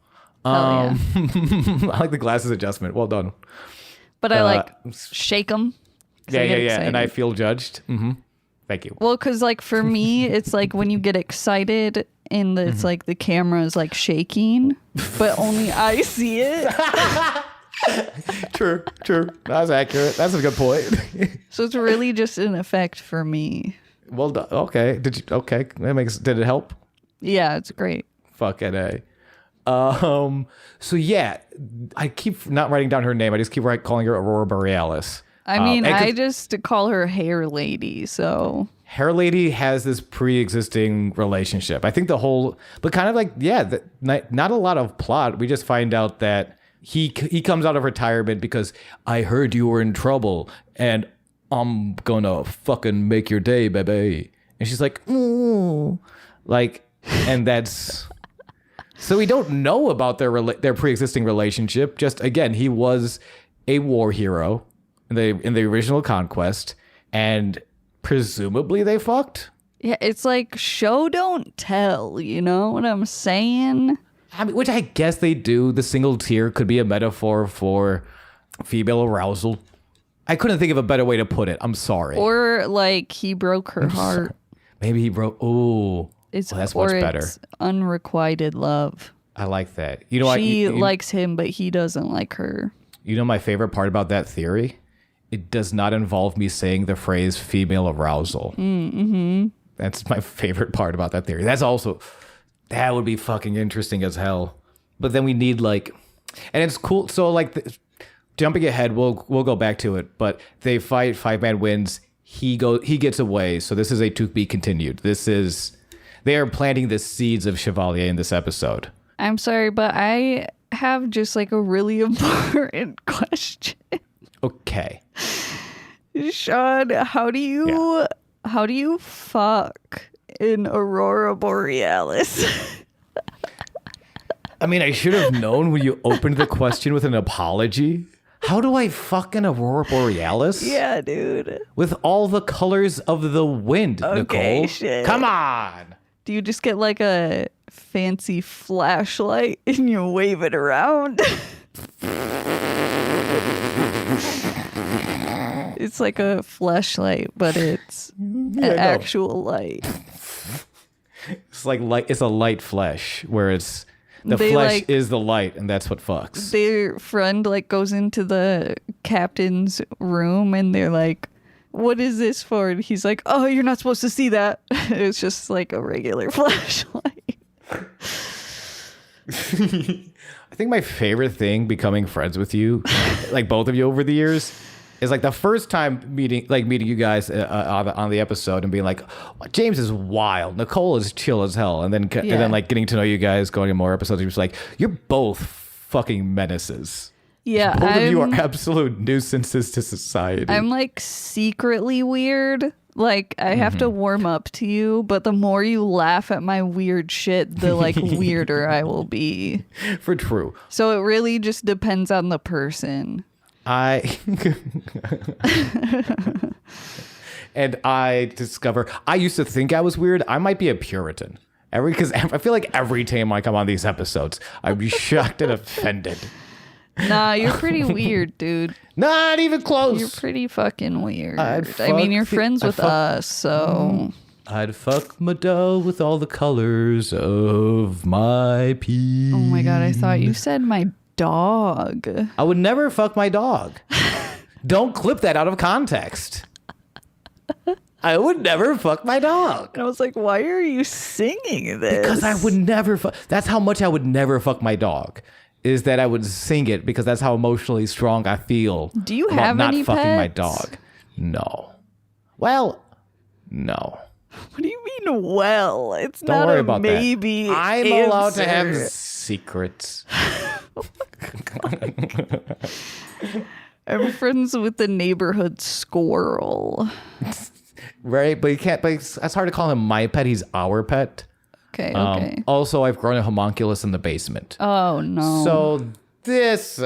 Yeah. I like the glasses adjustment. Well done. But I like shake them. Yeah. And I feel judged. Mm-hmm. Thank you. Well, because like for me, it's like when you get excited and it's like the camera is like shaking, but only I see it. True. That's accurate. That's a good point. So it's really just an effect for me. Well done. Okay. Did it help? Yeah, it's great. Fucking A. So yeah, I keep not writing down her name. I just keep calling her Aurora Borealis. I mean, I just call her Hair Lady, so... Hair Lady has this pre-existing relationship. I think but kind of like, yeah, not a lot of plot. We just find out that he comes out of retirement because I heard you were in trouble and I'm gonna fucking make your day, baby. And she's like, ooh. Like, and that's... So we don't know about their pre-existing relationship. Just, again, he was a war hero in the original Conquest, and presumably they fucked. Yeah, it's like show don't tell, you know what I'm saying? I mean, which I guess they do. The single tear could be a metaphor for female arousal. I couldn't think of a better way to put it. I'm sorry. Or like he broke her heart. Maybe he broke. Ooh, that's much better. It's unrequited love. I like that. You know, she likes him, but he doesn't like her. You know, my favorite part about that theory. It does not involve me saying the phrase female arousal. Mm-hmm. That's my favorite part about that theory. That would be fucking interesting as hell. But then we need like, and it's cool. So like, jumping ahead, we'll go back to it. But they fight. Fiveman wins. He gets away. So this is a to be continued. They are planting the seeds of Chevalier in this episode. I'm sorry, but I have just like a really important question. Okay. Sean, how do you fuck in aurora borealis? I mean, I should have known when you opened the question with an apology. How do I fuck an aurora borealis? Yeah, dude. With all the colors of the wind, Okay, Nicole. shit. Come on. Do you just get like a fancy flashlight and you wave it around? It's like a flashlight, but it's an actual light. It's a light flesh where it's the flesh is the light, and that's what fucks. Their friend like goes into the captain's room and they're like, "What is this for?" And he's like, "Oh, you're not supposed to see that." It's just like a regular flashlight. I think my favorite thing becoming friends with you, like both of you over the years, is like the first time meeting you guys on the episode and being like, James is wild, Nicole is chill as hell, and then like getting to know you guys, going in more episodes, you're just like, you're both fucking menaces. Yeah, both of you are absolute nuisances to society. I'm like secretly weird. Like I have to warm up to you, but the more you laugh at my weird shit, the like weirder I will be. For true. So it really just depends on the person. And I discover I used to think I was weird. I might be a Puritan. Because I feel like every time I come on these episodes, I'd be shocked and offended. Nah, you're pretty weird, dude. Not even close. You're pretty fucking weird. I mean, you're friends with us, so... I'd fuck my dough with all the colors of my pee. Oh my god, I thought you said my dog. I would never fuck my dog. Don't clip that out of context. I would never fuck my dog. And I was like, why are you singing this? Because I would never fuck. That's how much I would never fuck my dog. Is that I would sing it because that's how emotionally strong I feel. Do you about have not any fucking pets? my dog? No. Well, no. What do you mean, well? It's Don't not worry a about maybe that. I'm answer. allowed to have secrets. I'm friends with the neighborhood squirrel. Right? But you can't, but it's hard to call him my pet. He's our pet. Okay, okay. Also, I've grown a homunculus in the basement. Oh, no. So this,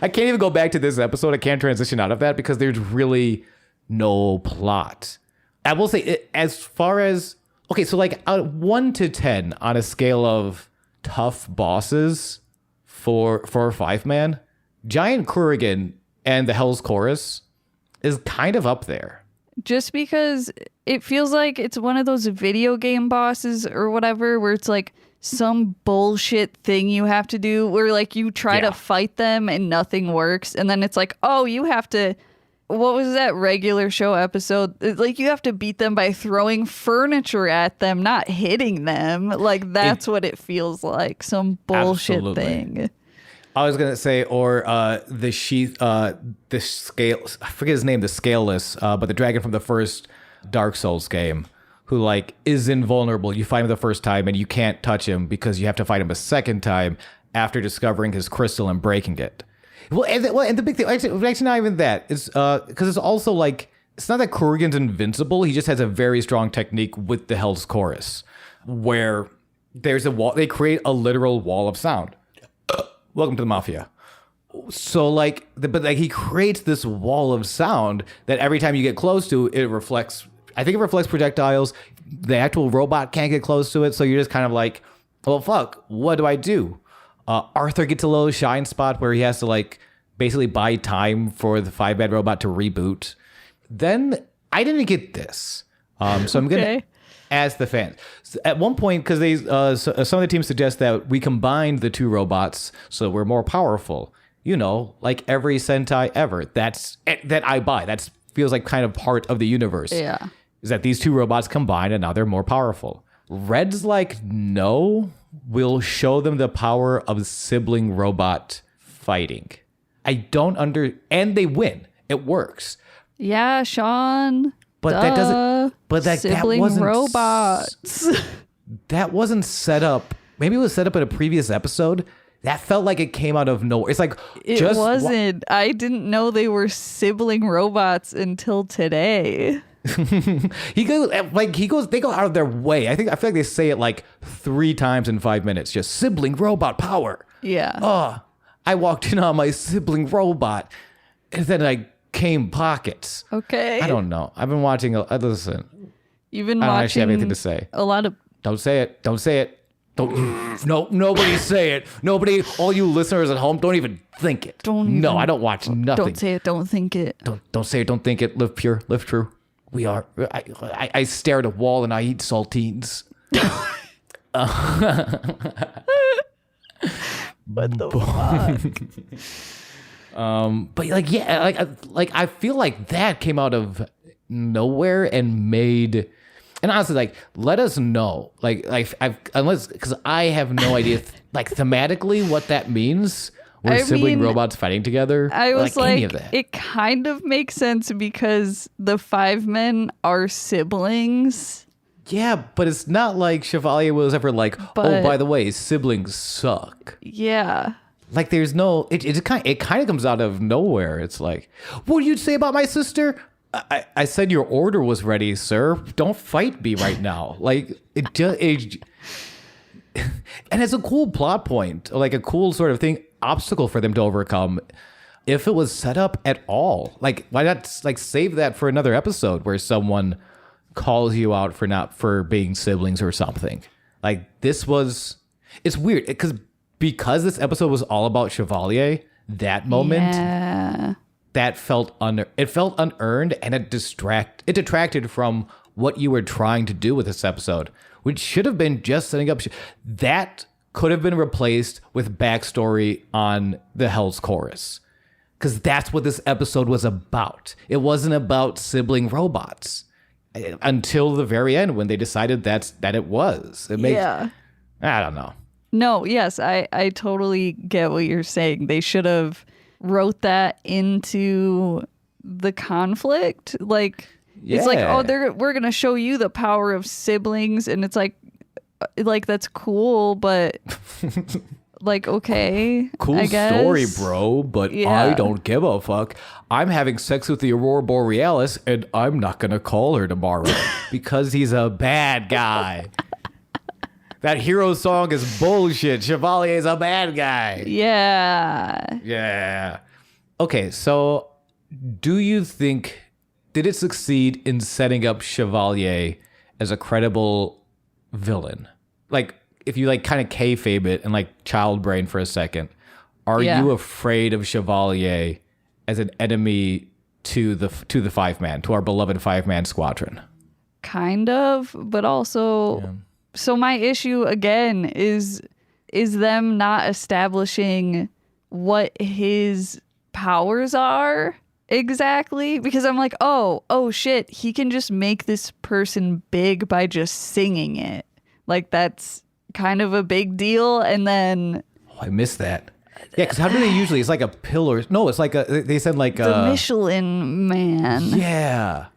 I can't even go back to this episode. I can't transition out of that because there's really no plot. I will say, as far as, okay, so like 1 to 10 on a scale of tough bosses for Fiveman, Giant Kurigan and the Hell's Chorus is kind of up there. Just because it feels like it's one of those video game bosses or whatever where it's like some bullshit thing you have to do where like you try to fight them and nothing works. And then it's like, oh, you have to, what was that regular show episode? It's like you have to beat them by throwing furniture at them, not hitting them. Like that's what it feels like. Some bullshit thing. I was gonna say, or the scale. I forget his name, the Scaleless, but the dragon from the first Dark Souls game, who like is invulnerable. You fight him the first time, and you can't touch him because you have to fight him a second time after discovering his crystal and breaking it. And the big thing, actually not even that. It's because it's also like it's not that Kurigan's invincible. He just has a very strong technique with the Hell's Chorus, where there's a wall. They create a literal wall of sound. Welcome to the Mafia. So but he creates this wall of sound that every time you get close to, it reflects. I think it reflects projectiles. The actual robot can't get close to it, so you're just kind of like, well, fuck. What do I do? Arthur gets a little shine spot where he has to like basically buy time for the Fiveman robot to reboot. Then I didn't get this, so I'm gonna. As the fans. At one point, because some of the teams suggest that we combined the two robots so we're more powerful. You know, like every Sentai ever. That I buy. That feels like kind of part of the universe. Yeah. is that these two robots combined and now they're more powerful. Red's like, no, we'll show them the power of sibling robot fighting. And they win. It works. Yeah, Sean. But Duh. that doesn't. But Sibling that wasn't robots. That wasn't set up. Maybe it was set up in a previous episode. That felt like it came out of nowhere. It's like It wasn't. I didn't know they were sibling robots until today. They go out of their way. I feel like they say it like 3 times in 5 minutes. Just sibling robot power. Yeah. Oh, I walked in on my sibling robot, and then I came pockets. Okay. I don't know. I've been watching. Listen. You've been I don't watching actually have anything to say. A lot of. Don't say it. Don't say it. Don't. No. Nobody say it. Nobody. All you listeners at home, don't even think it. I don't watch nothing. Don't say it. Don't think it. Don't say it. Don't think it. Live pure. Live true. We are. I stare at a wall and I eat saltines. What the fuck? But like, yeah, like I feel like that came out of nowhere and made. And honestly, like, let us know, because I have no idea, like, thematically what that means. We're sibling robots fighting together. I was any of that. It kind of makes sense because the Fivemen are siblings. Yeah, but it's not like Chevalier was ever like, oh, by the way, siblings suck. Yeah. Like, there's no, it kind of comes out of nowhere. It's like, what do you say about my sister? I said your order was ready, sir. Don't fight me right now. Like, and it's a cool plot point, like a cool sort of thing, obstacle for them to overcome. If it was set up at all, like, why not like save that for another episode where someone calls you out for being siblings or something? Like, it's weird because this episode was all about Chevalier. That moment. Yeah. That felt unearned, and it detracted from what you were trying to do with this episode, which should have been just setting up. That could have been replaced with backstory on the Hell's Chorus, because that's what this episode was about. It wasn't about sibling robots until the very end when they decided that it was. I don't know. No, yes, I totally get what you're saying. They should have wrote that into the conflict. Like, it's like, oh, we're gonna show you the power of siblings, and it's like that's cool, but like, okay, cool I guess. Story, bro, but I don't give a fuck. I'm having sex with the aurora borealis, and I'm not gonna call her tomorrow because he's a bad guy. That hero song is bullshit. Chevalier's a bad guy. Yeah. Yeah. Okay, so do you think, did it succeed in setting up Chevalier as a credible villain? Like, if you like kind of kayfabe it and like child brain for a second, are you afraid of Chevalier as an enemy to the Fiveman, to our beloved Fiveman squadron? Kind of, but also... Yeah. So my issue again is them not establishing what his powers are exactly, because I'm like, oh shit, he can just make this person big by just singing it. Like, that's kind of a big deal. And then I missed that. Yeah, because how do they usually? It's like a pillar. No, it's like they said like the Michelin Man. Yeah,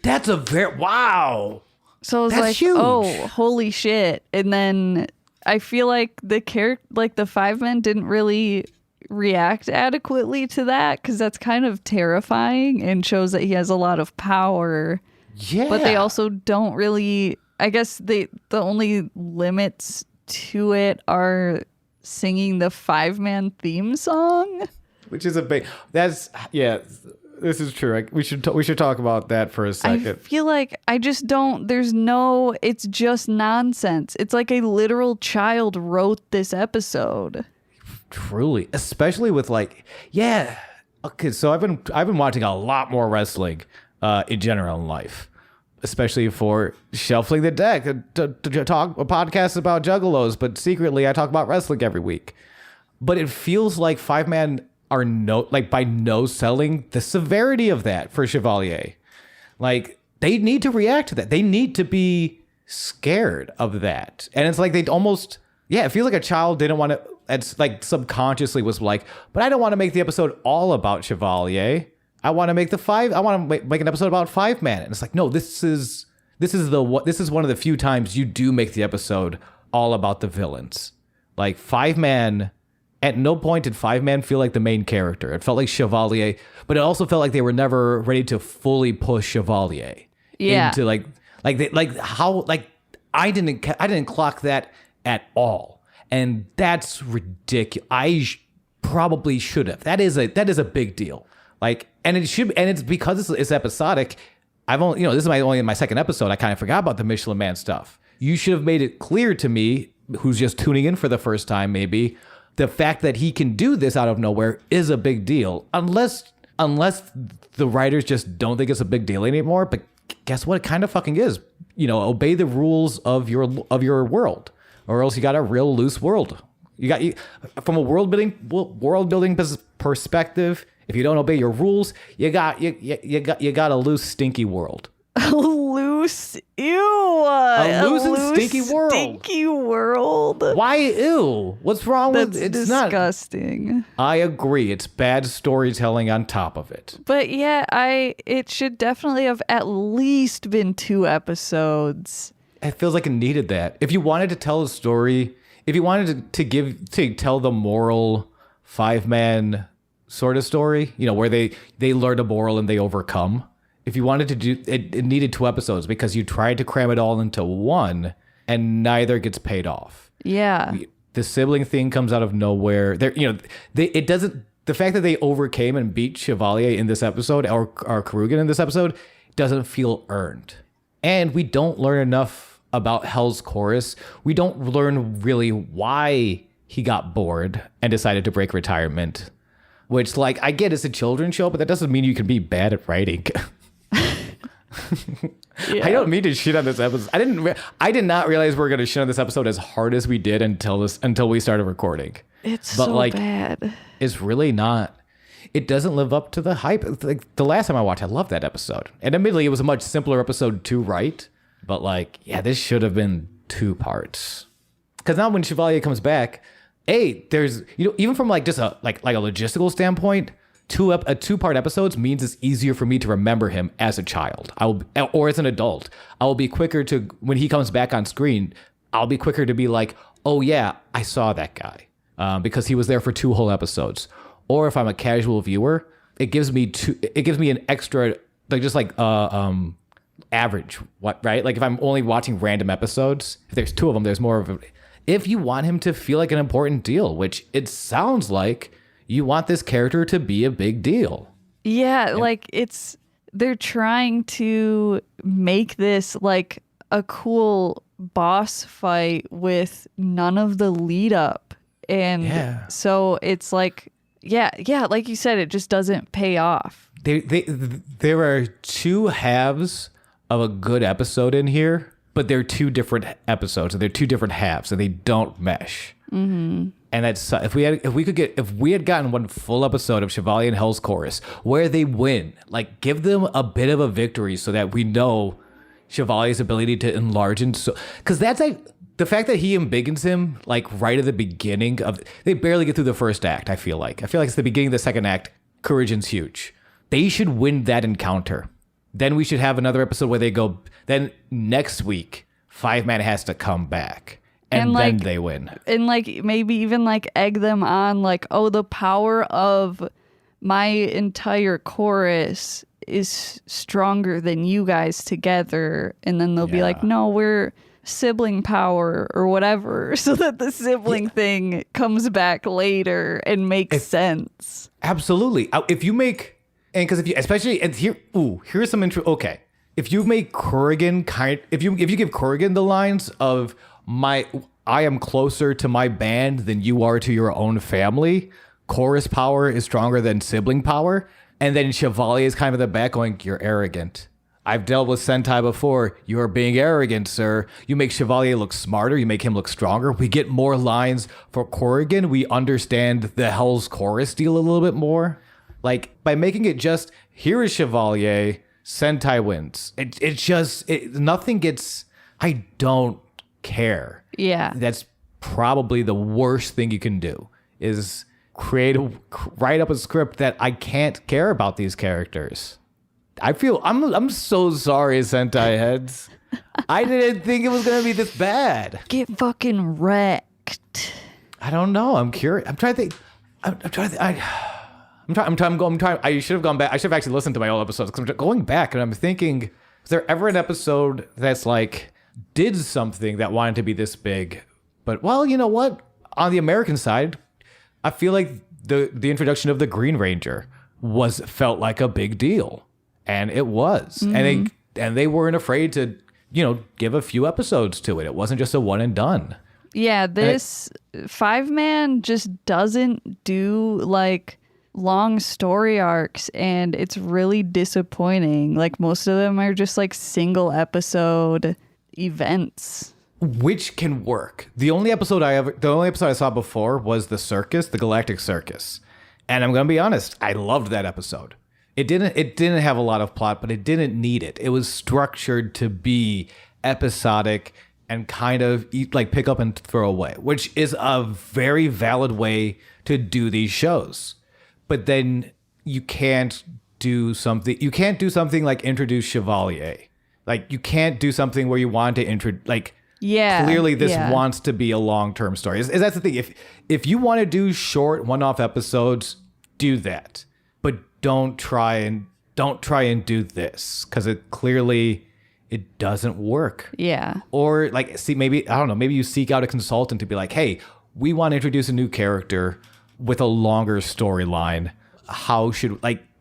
that's a wow. So I was like, huge. Oh, holy shit. And then I feel like the Fivemen didn't really react adequately to that, because that's kind of terrifying and shows that he has a lot of power. Yeah. But they also don't really, I guess the only limits to it are singing the Fiveman theme song. Which is a big, this is true. We should talk about that for a second. I feel like it's just nonsense. It's like a literal child wrote this episode. Truly, especially with like, yeah. Okay, so I've been watching a lot more wrestling in general in life, especially for Shuffling the Deck, to talk a podcast about juggalos, but secretly I talk about wrestling every week. But it feels like Fiveman are by no selling the severity of that for Chevalier. Like, they need to react to that. They need to be scared of that. And it's like they almost, it feels like a child didn't want to, it's like subconsciously was like, but I don't want to make the episode all about Chevalier. I want to make make an episode about Fiveman. And it's like, no, this is one of the few times you do make the episode all about the villains. Like Fiveman, at no point did Fiveman feel like the main character. It felt like Chevalier, but it also felt like they were never ready to fully push Chevalier into I didn't clock that at all. And that's ridiculous. Probably should have. That is a big deal. Like, and it's because it's episodic. I've only, this is only my second episode. I kind of forgot about the Michelin Man stuff. You should have made it clear to me, who's just tuning in for the first time, maybe, the fact that he can do this out of nowhere is a big deal. Unless the writers just don't think it's a big deal anymore. But guess what? It kind of fucking is. Obey the rules of your world, or else you got a real loose world. From a world building perspective. If you don't obey your rules, you got a loose, stinky world. A loose and stinky world. Stinky world. Why ew? What's wrong with it's disgusting. I agree. It's bad storytelling on top of it. But it should definitely have at least been 2 episodes. It feels like it needed that. If you wanted to tell a story, if you wanted to tell the moral Fiveman sort of story, where they learn a moral and they overcome. If you wanted to do it, it needed 2 episodes because you tried to cram it all into one and neither gets paid off. Yeah. The sibling thing comes out of nowhere. It doesn't, the fact that they overcame and beat Chevalier in this episode or Kurugen in this episode doesn't feel earned. And we don't learn enough about Hell's Chorus. We don't learn really why he got bored and decided to break retirement. Which, I get it's a children's show, but that doesn't mean you can be bad at writing. I don't mean to shit on this episode. I did not realize we were going to shit on this episode as hard as we did until we started recording. It's bad. It's really not. It doesn't live up to the hype. Like the last time I watched, I loved that episode. And admittedly, it was a much simpler episode to write. But this should have been 2 parts. Because now when Chevalier comes back, there's, even from just a logistical standpoint, 2-part episodes means it's easier for me to remember him as a child. Or as an adult. I will be quicker to, when he comes back on screen, I'll be quicker to be like, oh yeah, I saw that guy. Because he was there for 2 whole episodes. Or if I'm a casual viewer, it gives me an extra, average, right? If I'm only watching random episodes, if there's 2 of them, there's more of a, if you want him to feel like an important deal, which it sounds like you want this character to be a big deal. Yeah, they're trying to make this a cool boss fight with none of the lead up. And so it's like you said, it just doesn't pay off. There are 2 halves of a good episode in here, but they're 2 different episodes and they're 2 different halves and they don't mesh. Mm-hmm. And that's, if we had gotten 1 full episode of Chevalier and Hell's Chorus where they win, give them a bit of a victory so that we know Chevalier's ability to enlarge, and so, because that's the fact that he embiggens him right at the beginning of, they barely get through the first act. I feel like it's the beginning of the second act. Kurugen's huge. They should win that encounter. Then we should have another episode where they go, then next week, Fiveman has to come back. And then they win. And maybe even egg them on the power of my entire chorus is stronger than you guys together. And then they'll be like, no, we're sibling power or whatever. So that the sibling thing comes back later and makes sense. Absolutely. If you make, and because here's some intro. Okay. If you make Kurugen if you give Kurugen the lines of I am closer to my band than you are to your own family. Chorus power is stronger than sibling power. And then Chevalier is kind of in the back going, you're arrogant. I've dealt with Sentai before. You're being arrogant, sir. You make Chevalier look smarter. You make him look stronger. We get more lines for Kurugen. We understand the Hell's Chorus deal a little bit more. By making it just, here is Chevalier Sentai wins. Nothing gets. I don't care. Yeah. That's probably the worst thing you can do is write up a script that I can't care about these characters. I'm so sorry, Sentai heads. I didn't think it was gonna be this bad. Get fucking wrecked. I don't know. I'm curious. I'm trying to think. I should have gone back. I should have actually listened to my old episodes because I'm going back and I'm thinking, is there ever an episode that's like did something that wanted to be this big? But well, you know what? On the American side, I feel like the introduction of the Green Ranger felt like a big deal, and it was, and they weren't afraid to give a few episodes to it. It wasn't just a one and done. Yeah, this Fiveman just doesn't do like long story arcs, and it's really disappointing. Like most of them are just like single episode events, which can work. The only episode I saw before was the Galactic Circus, and I'm gonna be honest, I loved that episode. It didn't have a lot of plot, but it didn't need it. It was structured to be episodic and kind of like pick up and throw away, which is a very valid way to do these shows. But then you can't do something. You can't do something like introduce Chevalier. Like you can't do something where you want to clearly this wants to be a long-term story. Is that's the thing. If you want to do short one-off episodes, do that. But don't try and do this because it doesn't work. Yeah. Or maybe you seek out a consultant to be like, hey, we want to introduce a new character with a longer storyline.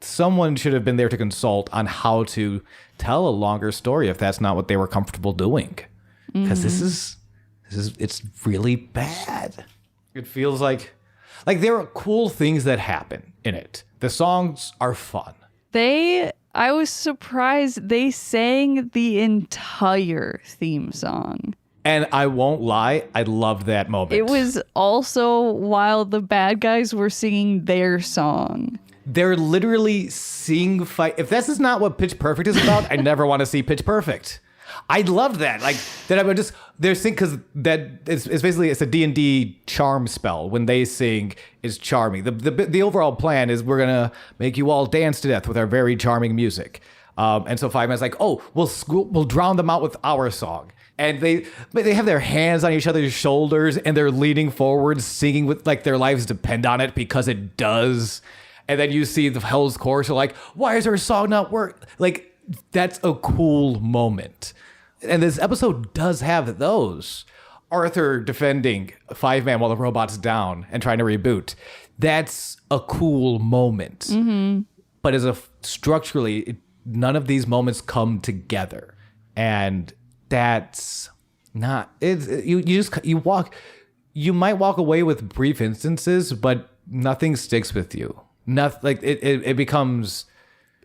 Someone should have been there to consult on how to tell a longer story if that's not what they were comfortable doing. Because it's really bad. It feels like there are cool things that happen in it. The songs are fun. I was surprised they sang the entire theme song. And I won't lie, I loved that moment. It was also while the bad guys were singing their song. They're literally seeing fight. If this is not what Pitch Perfect is about, I never want to see Pitch Perfect. I loved that. They're singing because it's basically a D&D charm spell. When they sing, it's charming. The overall plan is we're gonna make you all dance to death with our very charming music. And so Fiveman's like, oh, we'll drown them out with our song. And they have their hands on each other's shoulders and they're leaning forward, singing with like their lives depend on it because it does. And then you see the Hell's Chorus are like, why is our song not work? Like, that's a cool moment. And this episode does have those. Arthur defending Fiveman while the robot's down and trying to reboot. That's a cool moment. Mm-hmm. But structurally, none of these moments come together. And that's not... You might walk away with brief instances, but nothing sticks with you. It becomes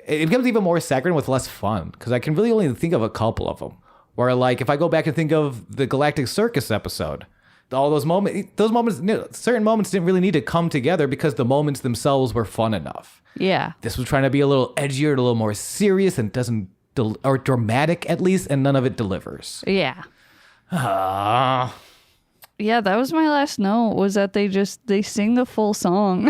even more saccharine with less fun, because I can really only think of a couple of them. Where like if I go back and think of the Galactic Circus episode, all those moments, certain moments didn't really need to come together because the moments themselves were fun enough. Yeah. This was trying to be a little edgier, a little more serious, and or dramatic at least, and none of it delivers. Yeah. Yeah, that was my last note, was that they sing the full song.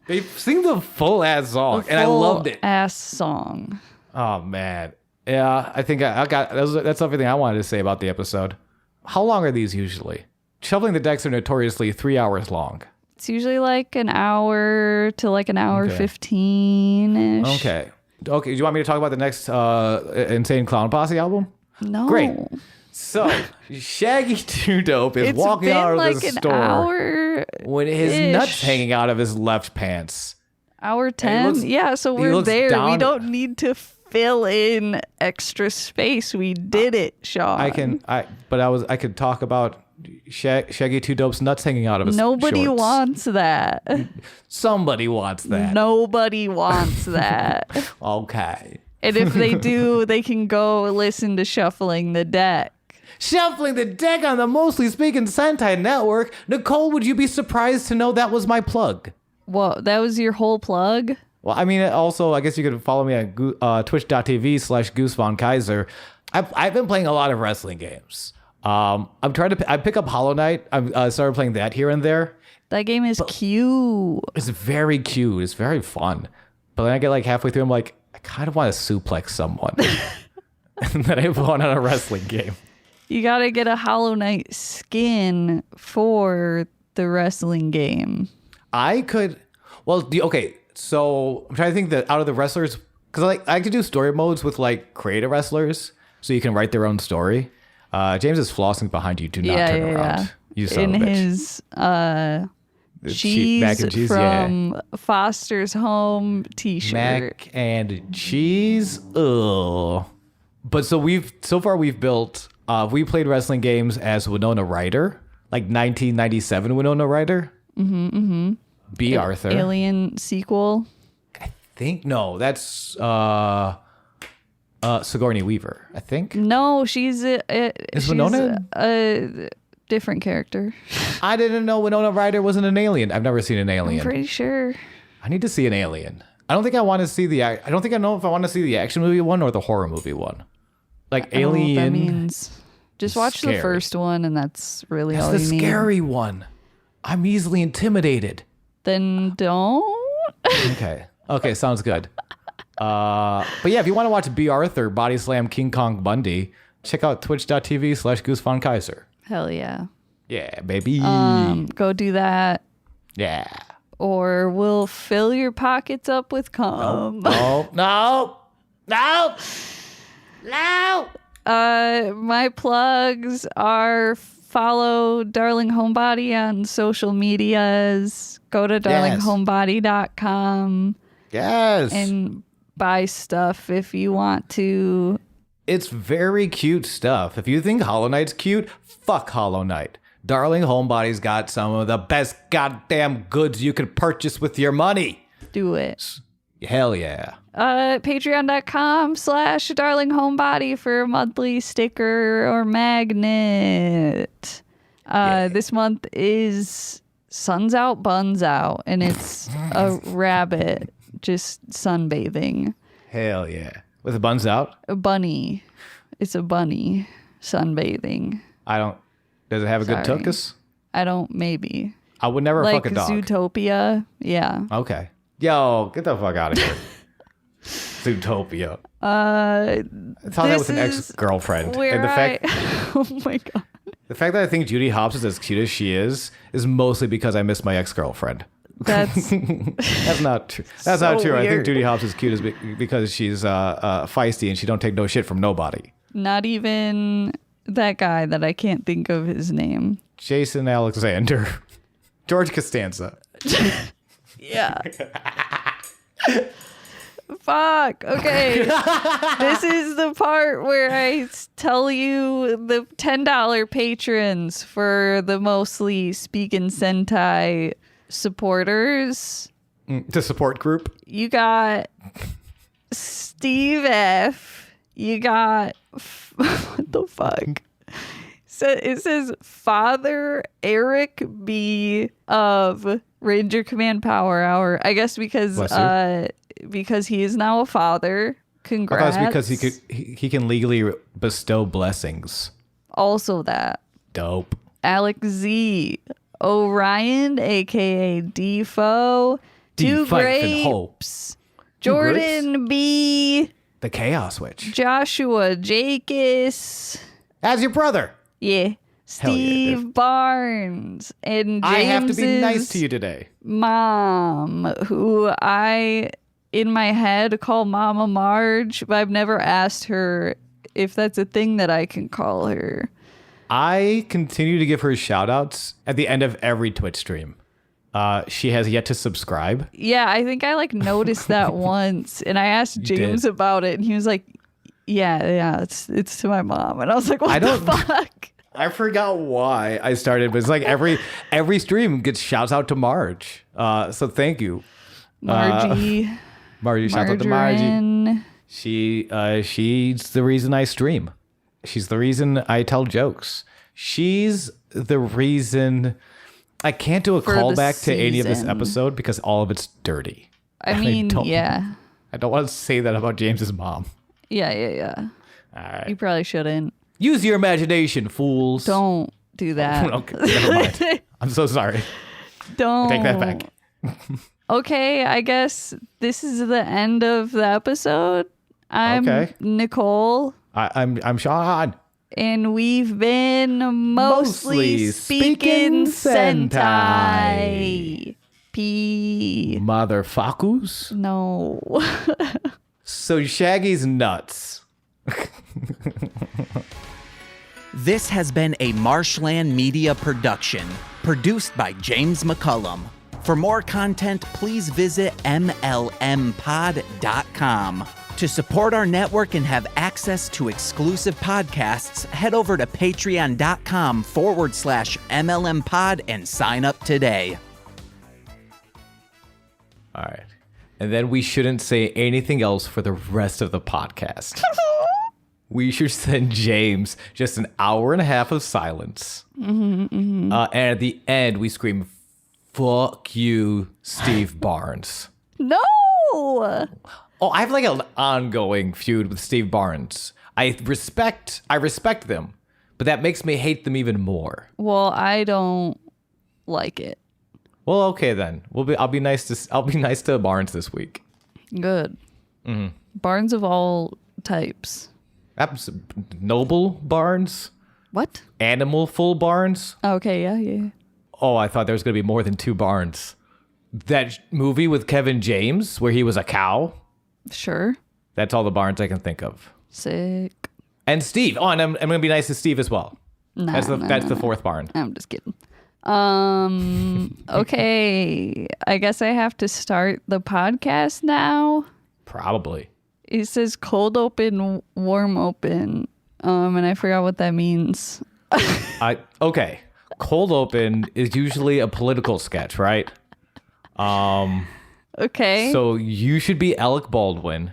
They sing the full ass song, and I loved it. Ass song. Oh man. Yeah, I think that's everything I wanted to say about the episode. How long are these usually? Shoveling the Decks are notoriously 3 hours long. It's usually like an hour to like an hour 15-ish. Okay. Do you want me to talk about the next Insane Clown Posse album? No. Great. So, Shaggy 2 Dope is walking out of the store with his nuts hanging out of his left pants. Hour 10? Yeah, so we're there. We don't need to fill in extra space. We did it, Sean. I could talk about Shaggy 2 Dope's nuts hanging out of his Nobody shorts. wants that. Somebody wants that. Nobody wants that. Okay. And if they do, they can go listen to Shuffling the Deck. Shuffling the Deck on the Mostly Speakin Sentai network. Nicole, would you be surprised to know that was my plug? Whoa, that was your whole plug? Well, I mean, also, I guess you could follow me at twitch.tv/Goose Von Kaiser. I've been playing a lot of wrestling games. I pick up Hollow Knight. I started playing that here and there. That game is cute. It's very cute. It's very fun. But then I get like halfway through, I'm like, I kind of want to suplex someone. And then I won on a wrestling game. You gotta get a Hollow Knight skin for the wrestling game. I could, well, okay. So I'm trying to think that out of the wrestlers, because I like to do story modes with like creative wrestlers, so you can write their own story. James is flossing behind you. Do not turn around. Yeah. You son of a bitch. His cheese, mac and cheese from Foster's Home t-shirt. Mac and cheese. Ugh. But so far we've built. We played wrestling games as Winona Ryder, like 1997 Winona Ryder. B. Arthur. Alien sequel. I think no, that's Sigourney Weaver. I think. No, she's Winona a different character. I didn't know Winona Ryder wasn't an alien. I've never seen an alien. I'm pretty sure. I need to see an alien. I don't think I want to see the. I don't think I know if I want to see the action movie one or the horror movie one. Like Alien. That means. Just watch the first one, and that's really all you need. That's the scary one. I'm easily intimidated. Then don't. Okay, sounds good. But yeah, if you want to watch B. Arthur body slam King Kong Bundy, check out twitch.tv/Goose Von Kaiser. Hell yeah. Yeah, baby. Go do that. Yeah. Or we'll fill your pockets up with cum. No. My plugs are follow Darling Homebody on social medias. Go to darlinghomebody.com. Yes. And buy stuff if you want to. It's very cute stuff. If you think Hollow Knight's cute, fuck Hollow Knight. Darling Homebody's got some of the best goddamn goods you could purchase with your money. Do it. Hell yeah. Patreon.com/darlinghomebody for a monthly sticker or magnet. This month is Suns Out, Buns Out, and it's a rabbit just sunbathing. Hell yeah. With the buns out? A bunny. It's a bunny sunbathing. Does it have a good tuchus? I don't, maybe. I would never fuck a dog. Zootopia. Yeah. Okay. Yo, get the fuck out of here. Zootopia. I saw that with an ex-girlfriend. And the fact, oh my God. The fact that I think Judy Hopps is as cute as she is mostly because I miss my ex-girlfriend. That's not true. That's so not true. Weird. I think Judy Hopps is cute because she's feisty and she don't take no shit from nobody. Not even that guy that I can't think of his name. Jason Alexander. George Costanza. Yeah. Fuck. Okay. This is the part where I tell you the $10 patrons for the Mostly Speakin Sentai supporters. The support group. You got Steve F. You got what the fuck? So it says Father Eric B of Ranger Command Power Hour. I guess because he is now a father. Congrats. I thought it was because he can legally bestow blessings. Also that. Dope. Alex Z. Orion, aka Defo. Two Grapes. Jordan B. The Chaos Witch. Joshua Jakis. As your brother. Yeah. Steve Barnes. And James's I have to be nice to you today. Mom, who I, in my head, call Mama Marge, but I've never asked her if that's a thing that I can call her. I continue to give her shout outs at the end of every Twitch stream. She has yet to subscribe. Yeah, I think I noticed that once, and I asked James about it, and he was like, yeah, it's to my mom. And I was like, what the fuck? I forgot why I started, but it's like every stream gets shouts out to Marge. So thank you. Margie. Shout out to Margie. She's the reason I stream. She's the reason I tell jokes. She's the reason I can't do a callback to any of this episode because all of it's dirty. I mean, yeah. I don't want to say that about James's mom. Yeah. All right. You probably shouldn't. Use your imagination, fools. Don't do that. Okay, never mind. I'm so sorry. Don't. Take that back. Okay, I guess this is the end of the episode. I'm Nicole. I'm Sean. And we've been Mostly Speakin Sentai. Motherfuckers? No. So Shaggy's nuts. This has been a Marshland Media production, produced by James McCollum. For more content, please visit mlmpod.com. To support our network and have access to exclusive podcasts, head over to patreon.com/MLMpod and sign up today. All right. And then we shouldn't say anything else for the rest of the podcast. We should send James just an hour and a half of silence. And at the end, we scream, "Fuck you, Steve Barnes." No! Oh, I have like an ongoing feud with Steve Barnes. I respect them, but that makes me hate them even more. Well, I don't like it. Well, okay then. I'll be nice to Barnes this week. Good. Barnes of all types. Noble Barnes? What? Animal full Barnes? Okay, yeah. Oh, I thought there was going to be more than two Barnes. That movie with Kevin James where he was a cow? Sure. That's all the Barnes I can think of. Sick. And Steve. Oh, and I'm going to be nice to Steve as well. That's the fourth Barn. I'm just kidding. Okay. I guess I have to start the podcast now. Probably. It says cold open, warm open. And I forgot what that means. Okay. Cold open is usually a political sketch, right? Okay. So you should be Alec Baldwin.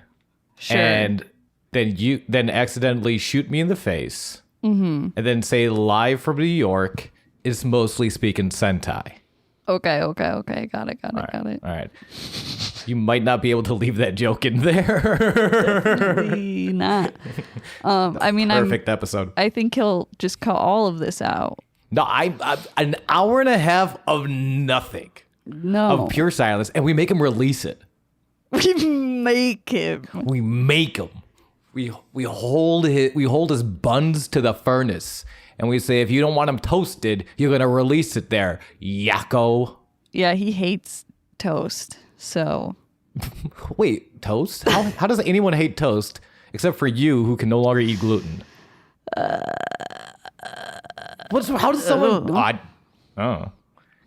Sure. And then accidentally shoot me in the face. And then say live from New York is Mostly Speakin Sentai. Okay. Got it. All right. You might not be able to leave that joke in there. Definitely not. I mean, Perfect episode. I think he'll just cut all of this out. No, I'm an hour and a half of nothing. No. Of pure silence, and we make him release it. We make him. We make him. We hold his buns to the furnace, and we say, if you don't want him toasted, you're gonna release it there, yakko. Yeah, he hates toast. So. Wait, toast? How does anyone hate toast except for you, who can no longer eat gluten? How does someone? Oh.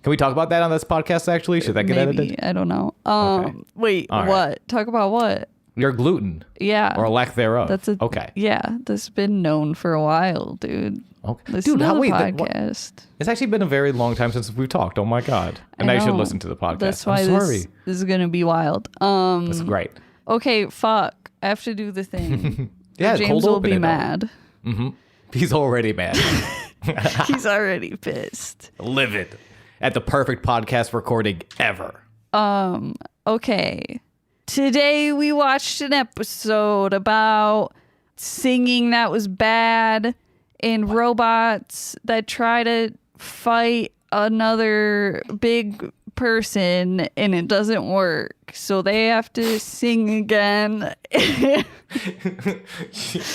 Can we talk about that on this podcast, actually? Should that get edited? I don't know. Okay. Wait, All what? right. Talk about what? Your gluten. Yeah. Or lack thereof. Okay. Yeah, that's been known for a while, dude. Okay. Listen Dude, to the wait. podcast. It's actually been a very long time since we've talked. Oh my God. And I should listen to the podcast. That's why I'm sorry. this is going to be wild. That's great. Okay, fuck. I have to do the thing. Yeah, James cold will open be it mad. He's already mad. He's already pissed. Livid. At the perfect podcast recording ever. Okay. Today we watched an episode about singing that was bad and robots that try to fight another big person and it doesn't work. So they have to sing again.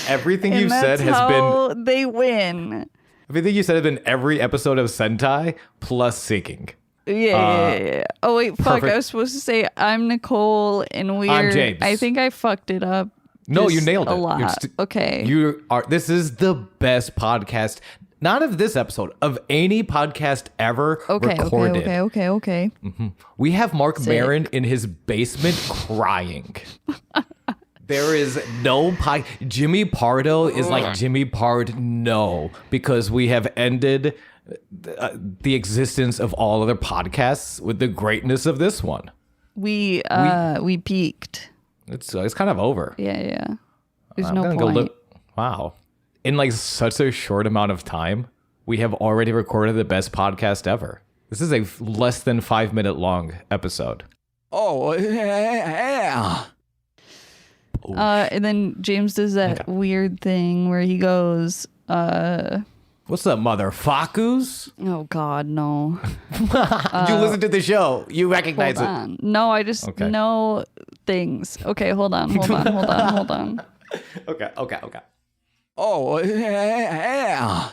Everything you've said has been... they win. Everything you said has been every episode of Sentai plus singing. Yeah. Oh, wait, fuck. Perfect. I was supposed to say I'm Nicole and I'm James. I think I fucked it up. No, you nailed it. A lot. Okay. This is the best podcast, not of this episode, of any podcast ever recorded. Okay. We have Mark Maron in his basement crying. There is no Jimmy Pardo is like Jimmy Pardo because we have ended the existence of all other podcasts with the greatness of this one. We peaked. It's kind of over. Yeah. There's I'm no gonna point. go look. Wow. In like such a short amount of time, we have already recorded the best podcast ever. This is a less than 5 minute long episode. Oh, yeah. And then James does that weird thing where he goes, What's up, motherfuckers? oh God, no. You listen to the show. You recognize Hold it. on. No, I just know things. Okay, hold on. Okay. Oh, yeah.